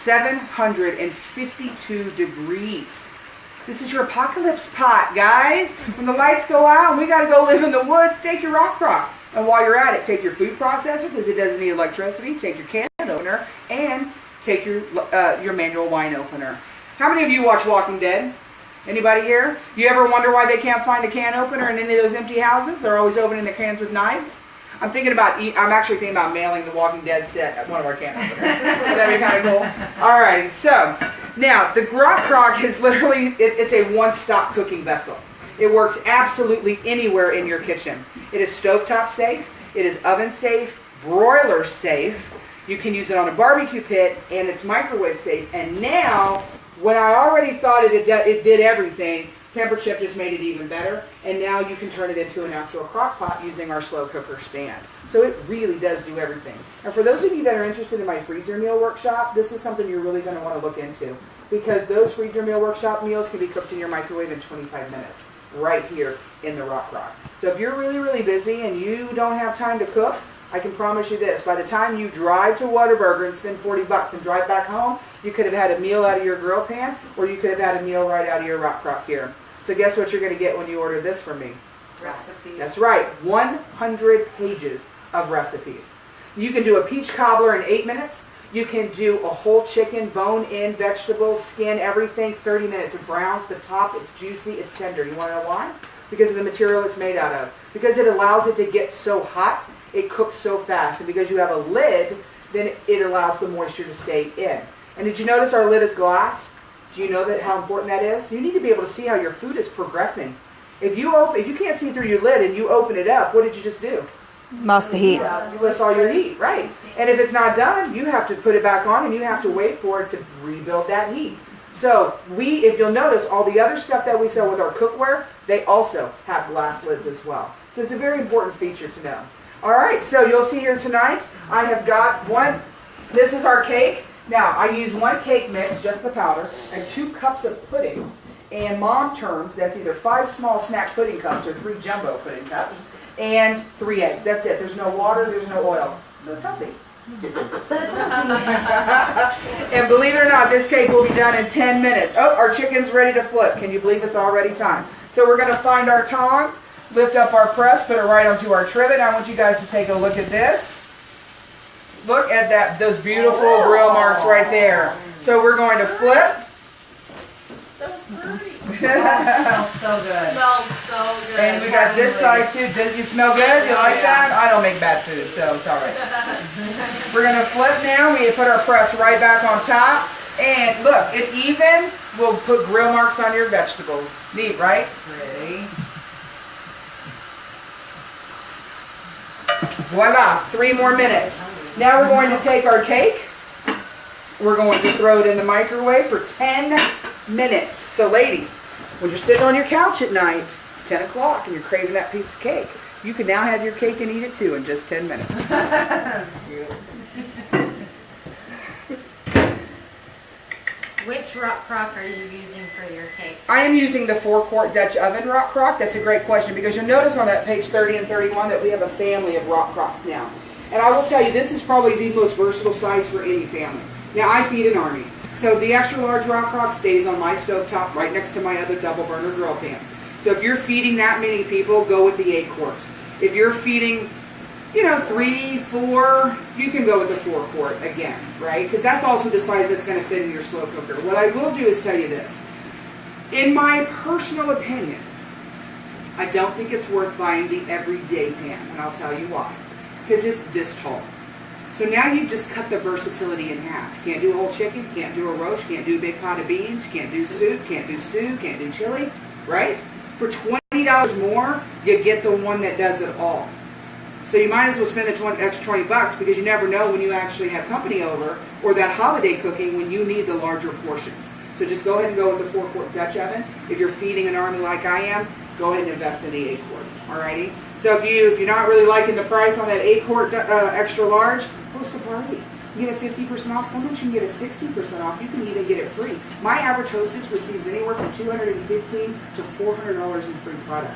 Speaker 1: 752 degrees. This is your apocalypse pot, guys. When the lights go out and we got to go live in the woods, take your rock crock. And while you're at it, take your food processor because it doesn't need electricity. Take your can opener and take your manual wine opener. How many of you watch Walking Dead? Anybody here? You ever wonder why they can't find a can opener in any of those empty houses? They're always opening their cans with knives. I'm actually thinking about mailing the Walking Dead set at one of our can openers. That'd be kind of cool. Alrighty, so now the rock crock is literally, it's a one-stop cooking vessel. It works absolutely anywhere in your kitchen. It is stovetop safe, it is oven safe, broiler safe. You can use it on a barbecue pit, and it's microwave safe. And now, when I already thought it did everything, Pampered Chef just made it even better, and now you can turn it into an actual crock pot using our slow cooker stand. So it really does do everything. And for those of you that are interested in my freezer meal workshop, this is something you're really going to want to look into, because those freezer meal workshop meals can be cooked in your microwave in 25 minutes, right here in the rock crock. So if you're really, really busy and you don't have time to cook, I can promise you this, by the time you drive to Whataburger and spend $40 and drive back home, you could have had a meal out of your grill pan, or you could have had a meal right out of your rock crock here. So guess what you're going to get when you order this from me?
Speaker 2: Recipes.
Speaker 1: That's right, 100 pages of recipes. You can do a peach cobbler in 8 minutes. You can do a whole chicken, bone-in, vegetables, skin, everything, 30 minutes. It browns the top, it's juicy, it's tender. You want to know why? Because of the material it's made out of. Because it allows it to get so hot, it cooks so fast. And because you have a lid, then it allows the moisture to stay in. And did you notice our lid is glass? Do you know how important that is? You need to be able to see how your food is progressing. If you can't see through your lid and you open it up, what did you just do?
Speaker 4: Lost the heat.
Speaker 1: You lost all your heat, right? And if it's not done, you have to put it back on and you have to wait for it to rebuild that heat. So if you'll notice, all the other stuff that we sell with our cookware, they also have glass lids as well. So it's a very important feature to know. All right, so you'll see here tonight, I have got this is our cake. Now, I use 1 cake mix, just the powder, and 2 cups of pudding. And mom terms, that's either 5 small snack pudding cups or 3 jumbo pudding cups, and 3 eggs. That's it. There's no water, there's no oil. So it's healthy. And believe it or not, this cake will be done in 10 minutes. Oh, our chicken's ready to flip. Can you believe it's already time? So we're going to find our tongs, lift up our press, put it right onto our trivet. I want you guys to take a look at this. Look at those beautiful grill marks right there. So we're going to flip.
Speaker 2: Smells so good.
Speaker 3: Smells so good.
Speaker 1: And we got this side too. Does you smell good? You like that? I don't make bad food, so it's all right. We're going to flip now. We put our press right back on top. And look, it even will put grill marks on your vegetables. Neat, right? Ready? Voila, 3 more minutes. Now we're going to take our cake. We're going to throw it in the microwave for 10 minutes. So ladies, when you're sitting on your couch at night, it's 10 o'clock and you're craving that piece of cake, you can now have your cake and eat it too in just 10 minutes.
Speaker 3: Which rock crock are you using for your cake?
Speaker 1: I am using the 4-quart Dutch oven rock crock. That's a great question because you'll notice on that page 30 and 31 that we have a family of rock crocks now. And I will tell you, this is probably the most versatile size for any family. Now, I feed an army. So the extra large rock crock stays on my stovetop right next to my other double burner grill pan. So if you're feeding that many people, go with the 8-quart. If you're feeding, 3, 4, you can go with the 4-quart again, right? Because that's also the size that's going to fit in your slow cooker. What I will do is tell you this. In my personal opinion, I don't think it's worth buying the everyday pan, and I'll tell you why. Because it's this tall. So now you've just cut the versatility in half. Can't do a whole chicken, can't do a roast, can't do a big pot of beans, can't do soup, can't do stew, can't do chili, right? For $20 more, you get the one that does it all. So you might as well spend the extra 20 bucks because you never know when you actually have company over or that holiday cooking when you need the larger portions. So just go ahead and go with the 4-quart Dutch oven. If you're feeding an army like I am, go ahead and invest in the 8-quart. Alrighty. So if you're not really liking the price on that 8-quart extra large, host a party. You get a 50% off. Sometimes you can get a 60% off. You can even get it free. My average hostess receives anywhere from $215 to $400 in free product.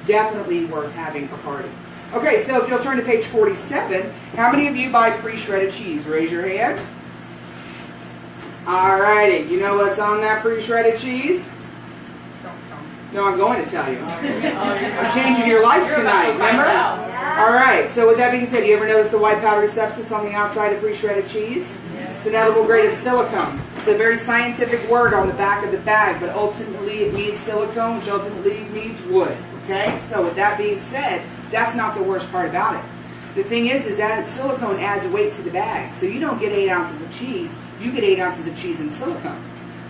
Speaker 1: Definitely worth having a party. Okay, so if you'll turn to page 47, how many of you buy pre-shredded cheese? Raise your hand. Alrighty, you know what's on that pre-shredded cheese? No, I'm going to tell you. I'm changing your life tonight, remember? Alright, so with that being said, you ever notice the white powdery substance on the outside of pre-shredded cheese? It's an edible grade of silicone. It's a very scientific word on the back of the bag, but ultimately it means silicone, which ultimately means wood. Okay, so with that being said, that's not the worst part about it. The thing is that silicone adds weight to the bag. So you don't get 8 ounces of cheese, you get 8 ounces of cheese in silicone.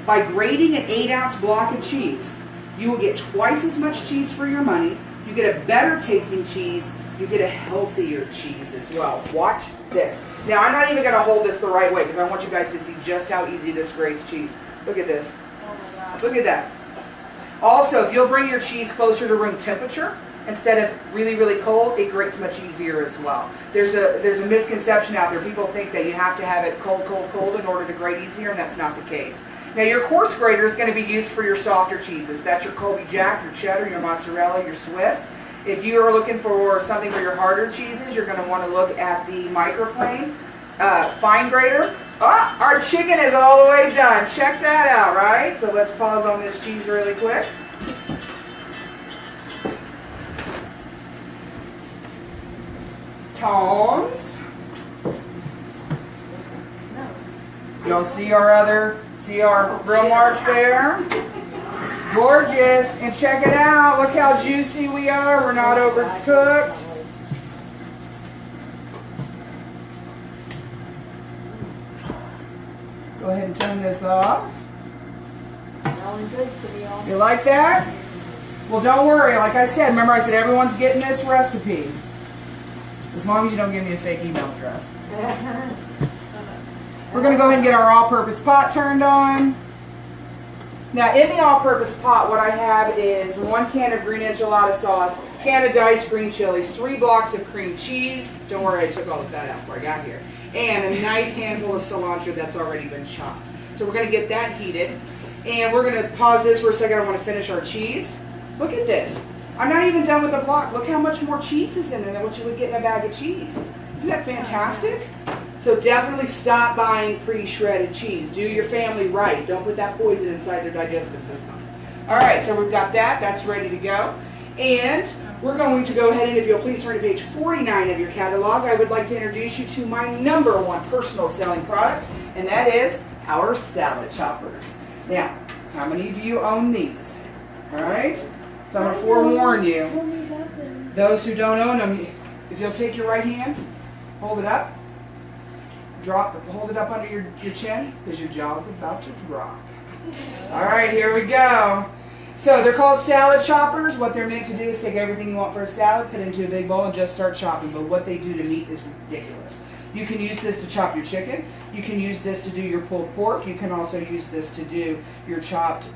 Speaker 1: By grating an 8-ounce block of cheese, you will get twice as much cheese for your money, you get a better tasting cheese, you get a healthier cheese as well. Watch this. Now I'm not even going to hold this the right way because I want you guys to see just how easy this grates cheese. Look at this.
Speaker 3: Oh my God.
Speaker 1: Look at that. Also, if you'll bring your cheese closer to room temperature, instead of really, really cold, it grates much easier as well. There's a misconception out there. People think that you have to have it cold, cold, cold in order to grate easier, and that's not the case. Now, your coarse grater is going to be used for your softer cheeses. That's your Colby Jack, your cheddar, your mozzarella, your Swiss. If you are looking for something for your harder cheeses, you're going to want to look at the microplane fine grater. Ah, our chicken is all the way done. Check that out, right? So let's pause on this cheese really quick. Tones. You'll see our grill marks there. Gorgeous. And check it out. Look how juicy we are. We're not overcooked. Go ahead and turn this off.
Speaker 2: Smelling good to me all.
Speaker 1: You like that? Well, don't worry. Like I said, remember I said everyone's getting this recipe. As long as you don't give me a fake email address. We're going to go ahead and get our all-purpose pot turned on. Now, in the all-purpose pot, what I have is 1 can of green enchilada sauce, can of diced green chilies, 3 blocks of cream cheese. Don't worry, I took all of that out before I got here. And a nice handful of cilantro that's already been chopped. So we're going to get that heated. And we're going to pause this for a second. I want to finish our cheese. Look at this. I'm not even done with the block. Look how much more cheese is in there than what you would get in a bag of cheese. Isn't that fantastic? So definitely stop buying pre-shredded cheese. Do your family right. Don't put that poison inside their digestive system. All right, so we've got that. That's ready to go. And we're going to go ahead and, if you'll please turn to page 49 of your catalog, I would like to introduce you to my #1 personal selling product, and that is our salad choppers. Now, how many of you own these? All right? So I'm going to forewarn you, those who don't own them, if you'll take your right hand, hold it up, hold it up under your chin, because your jaw's about to drop. All right, here we go. So they're called salad choppers. What they're meant to do is take everything you want for a salad, put it into a big bowl, and just start chopping. But what they do to meat is ridiculous. You can use this to chop your chicken. You can use this to do your pulled pork. You can also use this to do your chopped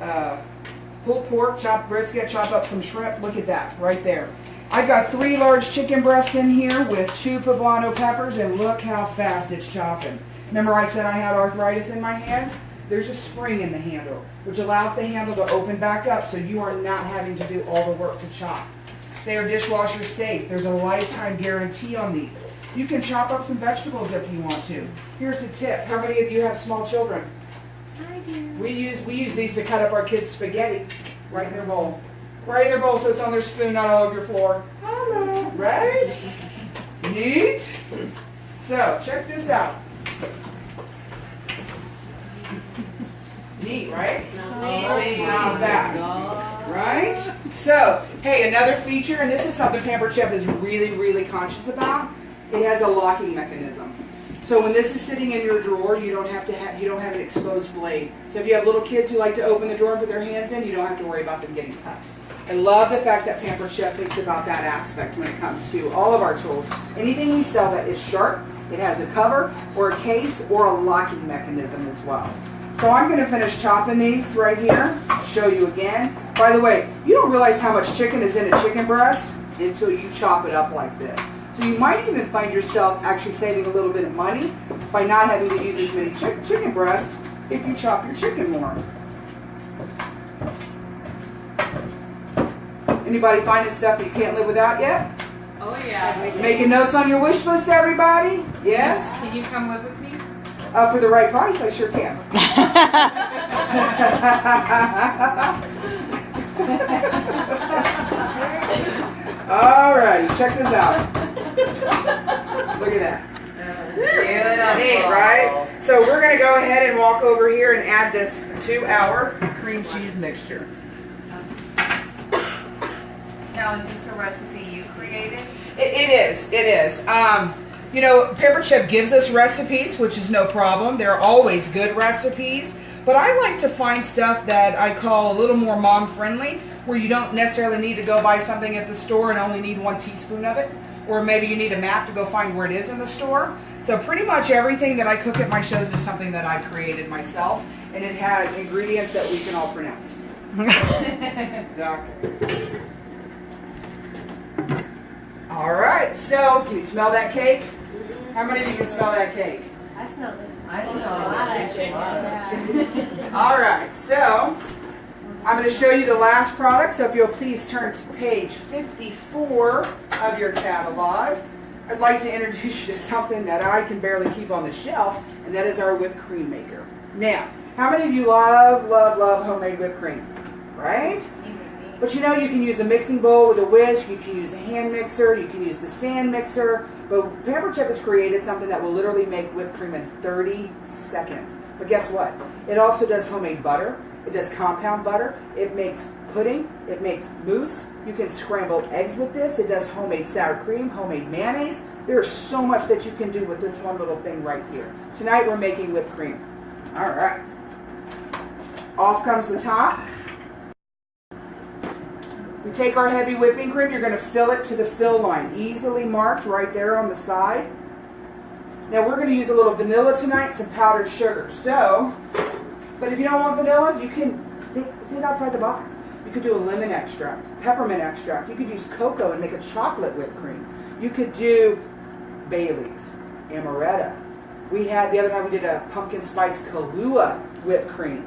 Speaker 1: pulled pork, chopped brisket, chop up some shrimp. Look at that right there. I've got 3 large chicken breasts in here with 2 poblano peppers, and look how fast it's chopping. Remember I said I had arthritis in my hands? There's a spring in the handle, which allows the handle to open back up so you are not having to do all the work to chop. They are dishwasher safe. There's a lifetime guarantee on these. You can chop up some vegetables if you want to. Here's a tip. How many of you have small children?
Speaker 2: I do.
Speaker 1: We use these to cut up our kids' spaghetti right in their bowl. Right in their bowl so it's on their spoon, not all over your floor. Hello, right? Neat? So, check this out. Neat, right?
Speaker 3: Amazing.
Speaker 1: How fast. Right? So, hey, another feature, and this is something Pampered Chef is really, really conscious about. It has a locking mechanism. So when this is sitting in your drawer, you don't have an exposed blade. So if you have little kids who like to open the drawer and put their hands in, you don't have to worry about them getting cut. I love the fact that Pampered Chef thinks about that aspect when it comes to all of our tools. Anything we sell that is sharp, it has a cover or a case or a locking mechanism as well. So I'm going to finish chopping these right here. Show you again. By the way, you don't realize how much chicken is in a chicken breast until you chop it up like this. So you might even find yourself actually saving a little bit of money by not having to use as many chicken breasts if you chop your chicken more. Anybody finding stuff that you can't live without yet?
Speaker 3: Oh yeah.
Speaker 1: Making notes on your wish list, everybody? Yes?
Speaker 3: Can you come live with me?
Speaker 1: For the right price, I sure can. All right, check this out. Look at that.
Speaker 3: Beautiful.
Speaker 1: Neat, right? So we're going to go ahead and walk over here and add this 2-hour cream cheese mixture.
Speaker 3: Now, is this a recipe you created?
Speaker 1: It is. You know, Pampered Chef gives us recipes, which is no problem. They're always good recipes. But I like to find stuff that I call a little more mom-friendly, where you don't necessarily need to go buy something at the store and only need 1 teaspoon of it. Or maybe you need a map to go find where it is in the store. So pretty much everything that I cook at my shows is something that I created myself. And it has ingredients that we can all pronounce. Exactly. All right, so can you smell that cake? How many of you can smell that cake?
Speaker 2: I smell it.
Speaker 3: I saw
Speaker 1: All right, so I'm going to show you the last product. So if you'll please turn to page 54 of your catalog. I'd like to introduce you to something that I can barely keep on the shelf, and that is our whipped cream maker. Now, how many of you love homemade whipped cream? Right? But you know, you can use a mixing bowl with a whisk, you can use a hand mixer, you can use the stand mixer, but Pampered Chef has created something that will literally make whipped cream in 30 seconds. But guess what? It also does homemade butter, it does compound butter, it makes pudding, it makes mousse, you can scramble eggs with this, it does homemade sour cream, homemade mayonnaise. There's so much that you can do with this one little thing right here. Tonight we're making whipped cream. All right. Off comes the top. We take our heavy whipping cream, you're going to fill it to the fill line, easily marked right there on the side. Now we're going to use a little vanilla tonight, some powdered sugar. So, but if you don't want vanilla, you can think outside the box. You could do a lemon extract, peppermint extract. You could use cocoa and make a chocolate whipped cream. You could do Bailey's, amaretto. The other night we did a pumpkin spice Kahlua whipped cream.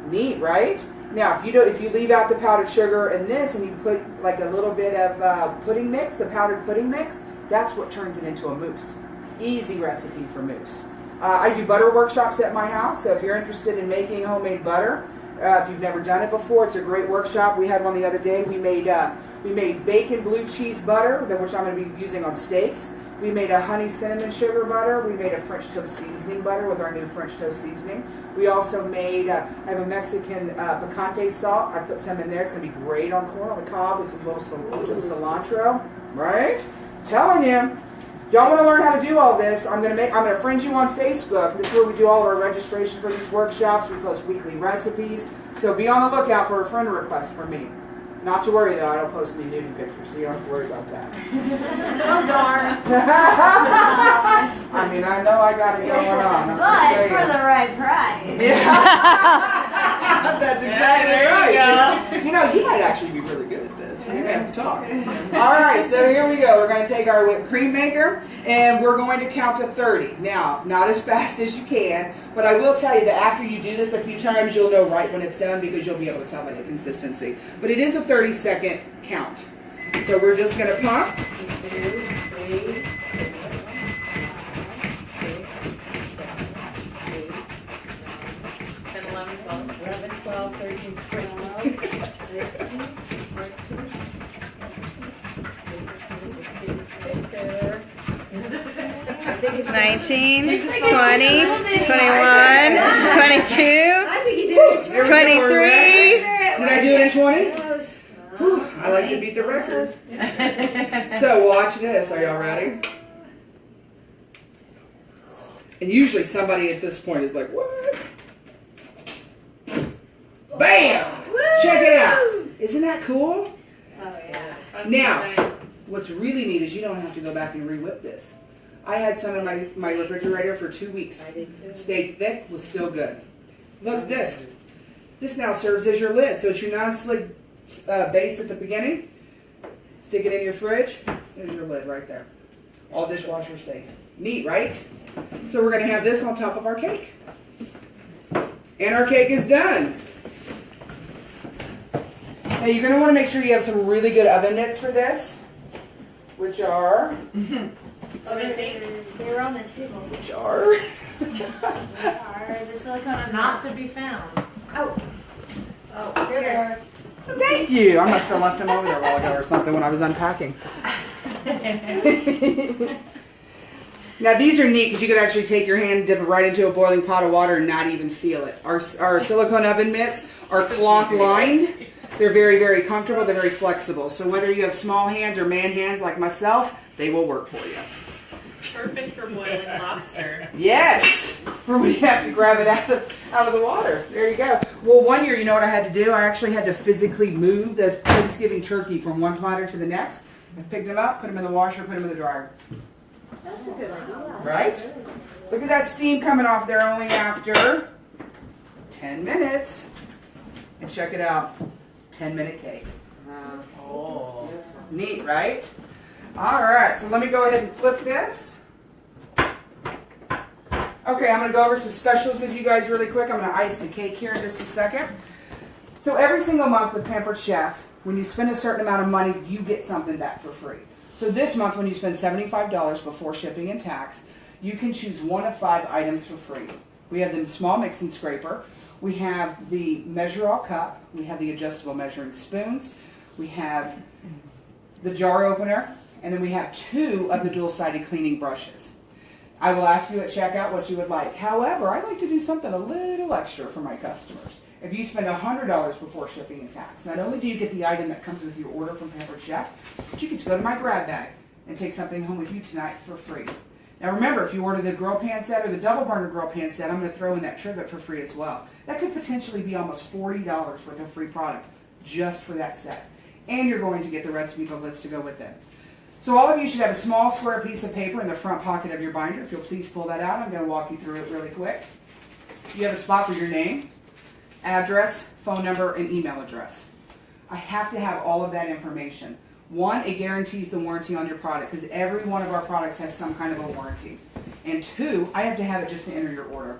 Speaker 1: Neat, right? Now, if you leave out the powdered sugar in this and you put like a little bit of pudding mix, the powdered pudding mix, that's what turns it into a mousse. Easy recipe for mousse. I do butter workshops at my house, so if you're interested in making homemade butter, if you've never done it before, it's a great workshop. We had one the other day. We made bacon blue cheese butter, which I'm going to be using on steaks. We made a honey cinnamon sugar butter. We made a French toast seasoning butter with our new French toast seasoning. We also made, I have a Mexican picante salt. I put some in there. It's going to be great on corn on the cob with some cilantro. Right? Telling you. Y'all want to learn how to do all this, I'm going to friend you on Facebook. This is where we do all of our registration for these workshops. We post weekly recipes. So be on the lookout for a friend request from me. Not to worry, though, I don't post any nudie pictures, so you don't have to worry about that.
Speaker 2: Oh, darn.
Speaker 1: I mean, I know I got it going on.
Speaker 2: But for the right price.
Speaker 1: Yeah. That's exactly right. You know, he might actually be really good at this. We may have to talk. All right, so here we go. We're going to take our whipped cream maker, and we're going to count to 30. Now, not as fast as you can, but I will tell you that after you do this a few times, you'll know right when it's done because you'll be able to tell by the consistency. But it is a 30-second count. So we're just going to pump. 2, 3,
Speaker 3: 11, 12, 13, 14.
Speaker 4: I think it's 19, 20, 21, 22,
Speaker 2: I think you did it.
Speaker 4: 23.
Speaker 1: Did I do it in 20?
Speaker 2: Close.
Speaker 1: like to beat the records. So watch this. Are y'all ready? And usually somebody at this point is like, what? Bam! Check it out. Isn't that cool?
Speaker 3: Oh, yeah.
Speaker 1: Now, what's really neat is you don't have to go back and re-whip this. I had some in my refrigerator for 2 weeks. Stayed thick, was still good. Look at this. This now serves as your lid. So it's your non-slip base at the beginning. Stick it in your fridge. There's your lid right there. All dishwasher safe. Neat, right? So we're going to have this on top of our cake. And our cake is done. Now you're going to want to make sure you have some really good oven mitts for this, which are...
Speaker 3: They were on the table.
Speaker 1: Which are...
Speaker 3: Are the silicone not to be found? Oh. Oh, here they are.
Speaker 1: Thank you. I must have left them over there a while ago or something when I was unpacking. Now these are neat because you could actually take your hand, dip it right into a boiling pot of water and not even feel it. Our silicone oven mitts are cloth lined. They're very, very comfortable. They're very flexible. So whether you have small hands or man hands like myself, they will work for you.
Speaker 5: Perfect for boiling lobster.
Speaker 1: Yes! For when you have to grab it out of the water. There you go. Well, one year, you know what I had to do? I actually had to physically move the Thanksgiving turkey from one platter to the next. I picked them up, put them in the washer, put them in the dryer.
Speaker 2: That's a good idea.
Speaker 1: Right? Look at that steam coming off there only after 10 minutes. And check it out. 10-minute cake.
Speaker 5: Oh.
Speaker 1: Neat, right? All right, so let me go ahead and flip this. Okay, I'm going to go over some specials with you guys really quick. I'm going to ice the cake here in just a second. So every single month with Pampered Chef, when you spend a certain amount of money, you get something back for free. So this month, when you spend $75 before shipping and tax, you can choose one of 5 items for free. We have the small mixing scraper. We have the measure-all cup. We have the adjustable measuring spoons. We have the jar opener. And then we have 2 of the dual-sided cleaning brushes. I will ask you at checkout what you would like. However, I like to do something a little extra for my customers. If you spend $100 before shipping and tax, not only do you get the item that comes with your order from Pampered Chef, but you get to go to my grab bag and take something home with you tonight for free. Now remember, if you order the grill pan set or the double burner grill pan set, I'm going to throw in that trivet for free as well. That could potentially be almost $40 worth of free product just for that set. And you're going to get the recipe booklets to go with it. So all of you should have a small square piece of paper in the front pocket of your binder. If you'll please pull that out, I'm going to walk you through it really quick. You have a spot for your name, address, phone number, and email address. I have to have all of that information. 1, it guarantees the warranty on your product because every one of our products has some kind of a warranty. And 2, I have to have it just to enter your order.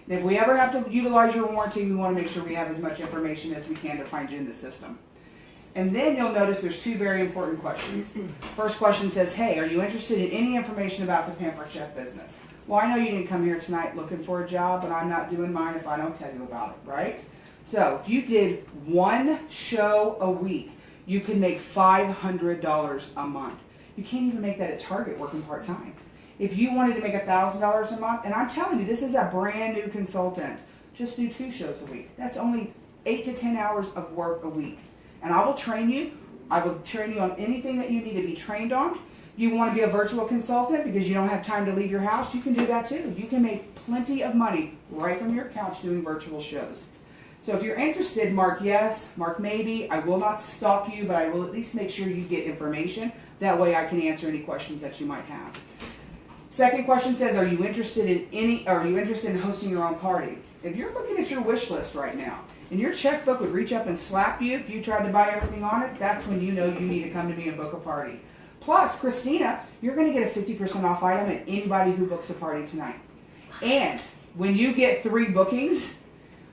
Speaker 1: And if we ever have to utilize your warranty, we want to make sure we have as much information as we can to find you in the system. And then you'll notice there's 2 very important questions. First question says, hey, are you interested in any information about the Pampered Chef business? Well, I know you didn't come here tonight looking for a job, but I'm not doing mine if I don't tell you about it, right? So if you did 1 show a week, you can make $500 a month. You can't even make that at Target working part-time. If you wanted to make $1,000 a month, and I'm telling you, this is a brand new consultant, just do 2 shows a week. That's only 8 to 10 hours of work a week. And I will train you. I will train you on anything that you need to be trained on. You want to be a virtual consultant because you don't have time to leave your house, you can do that too. You can make plenty of money right from your couch doing virtual shows. So if you're interested, mark yes, mark maybe. I will not stalk you, but I will at least make sure you get information. That way I can answer any questions that you might have. Second question says, are you interested in hosting your own party? If you're looking at your wish list right now, and your checkbook would reach up and slap you if you tried to buy everything on it, that's when you know you need to come to me and book a party. Plus, Christina, you're going to get a 50% off item at anybody who books a party tonight. And when you get 3 bookings,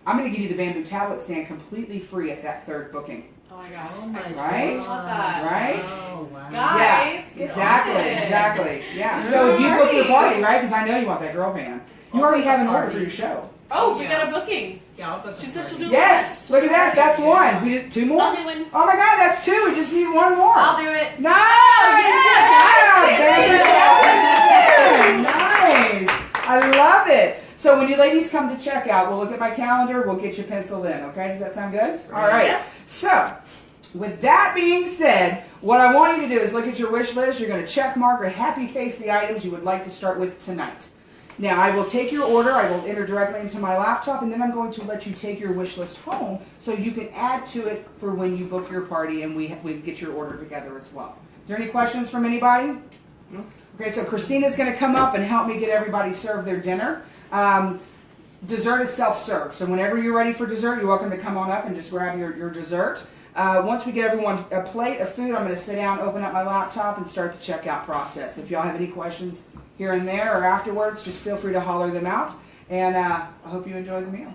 Speaker 1: I'm going to give you the bamboo tablet stand completely free at that 3rd booking.
Speaker 5: Oh my gosh.
Speaker 1: Right?
Speaker 5: I want that.
Speaker 1: Right?
Speaker 4: Oh, wow.
Speaker 5: Guys,
Speaker 1: Yeah, exactly. Yeah. So if you book your party, right? Because I know you want that girl pan. You already have an order for your show.
Speaker 5: Oh, we got a booking.
Speaker 4: Yeah, I'll book
Speaker 5: She
Speaker 4: a
Speaker 5: said she'll
Speaker 4: party.
Speaker 5: do
Speaker 1: Yes, look at that. That's 1. We did 2 more.
Speaker 5: I'll do one.
Speaker 1: Oh my God, that's 2. We just need 1 more.
Speaker 5: I'll do it.
Speaker 1: Nice!
Speaker 5: Yeah!
Speaker 1: Nice! I love it. So when you ladies come to checkout, we'll look at my calendar. We'll get you penciled in. Okay? Does that sound good? All right.
Speaker 5: Yeah.
Speaker 1: So With that being said, what I want you to do is look at your wish list. You're going to check mark or happy face the items you would like to start with tonight. Now, I will take your order, I will enter directly into my laptop, and then I'm going to let you take your wish list home so you can add to it for when you book your party and we get your order together as well. Is there any questions from anybody? No? Okay, so Christina's going to come up and help me get everybody served their dinner. Dessert is self-serve, so whenever you're ready for dessert, you're welcome to come on up and just grab your dessert. Once we get everyone a plate of food, I'm going to sit down, open up my laptop, and start the checkout process. If y'all have any questions here and there or afterwards, just feel free to holler them out. And I hope you enjoy the meal.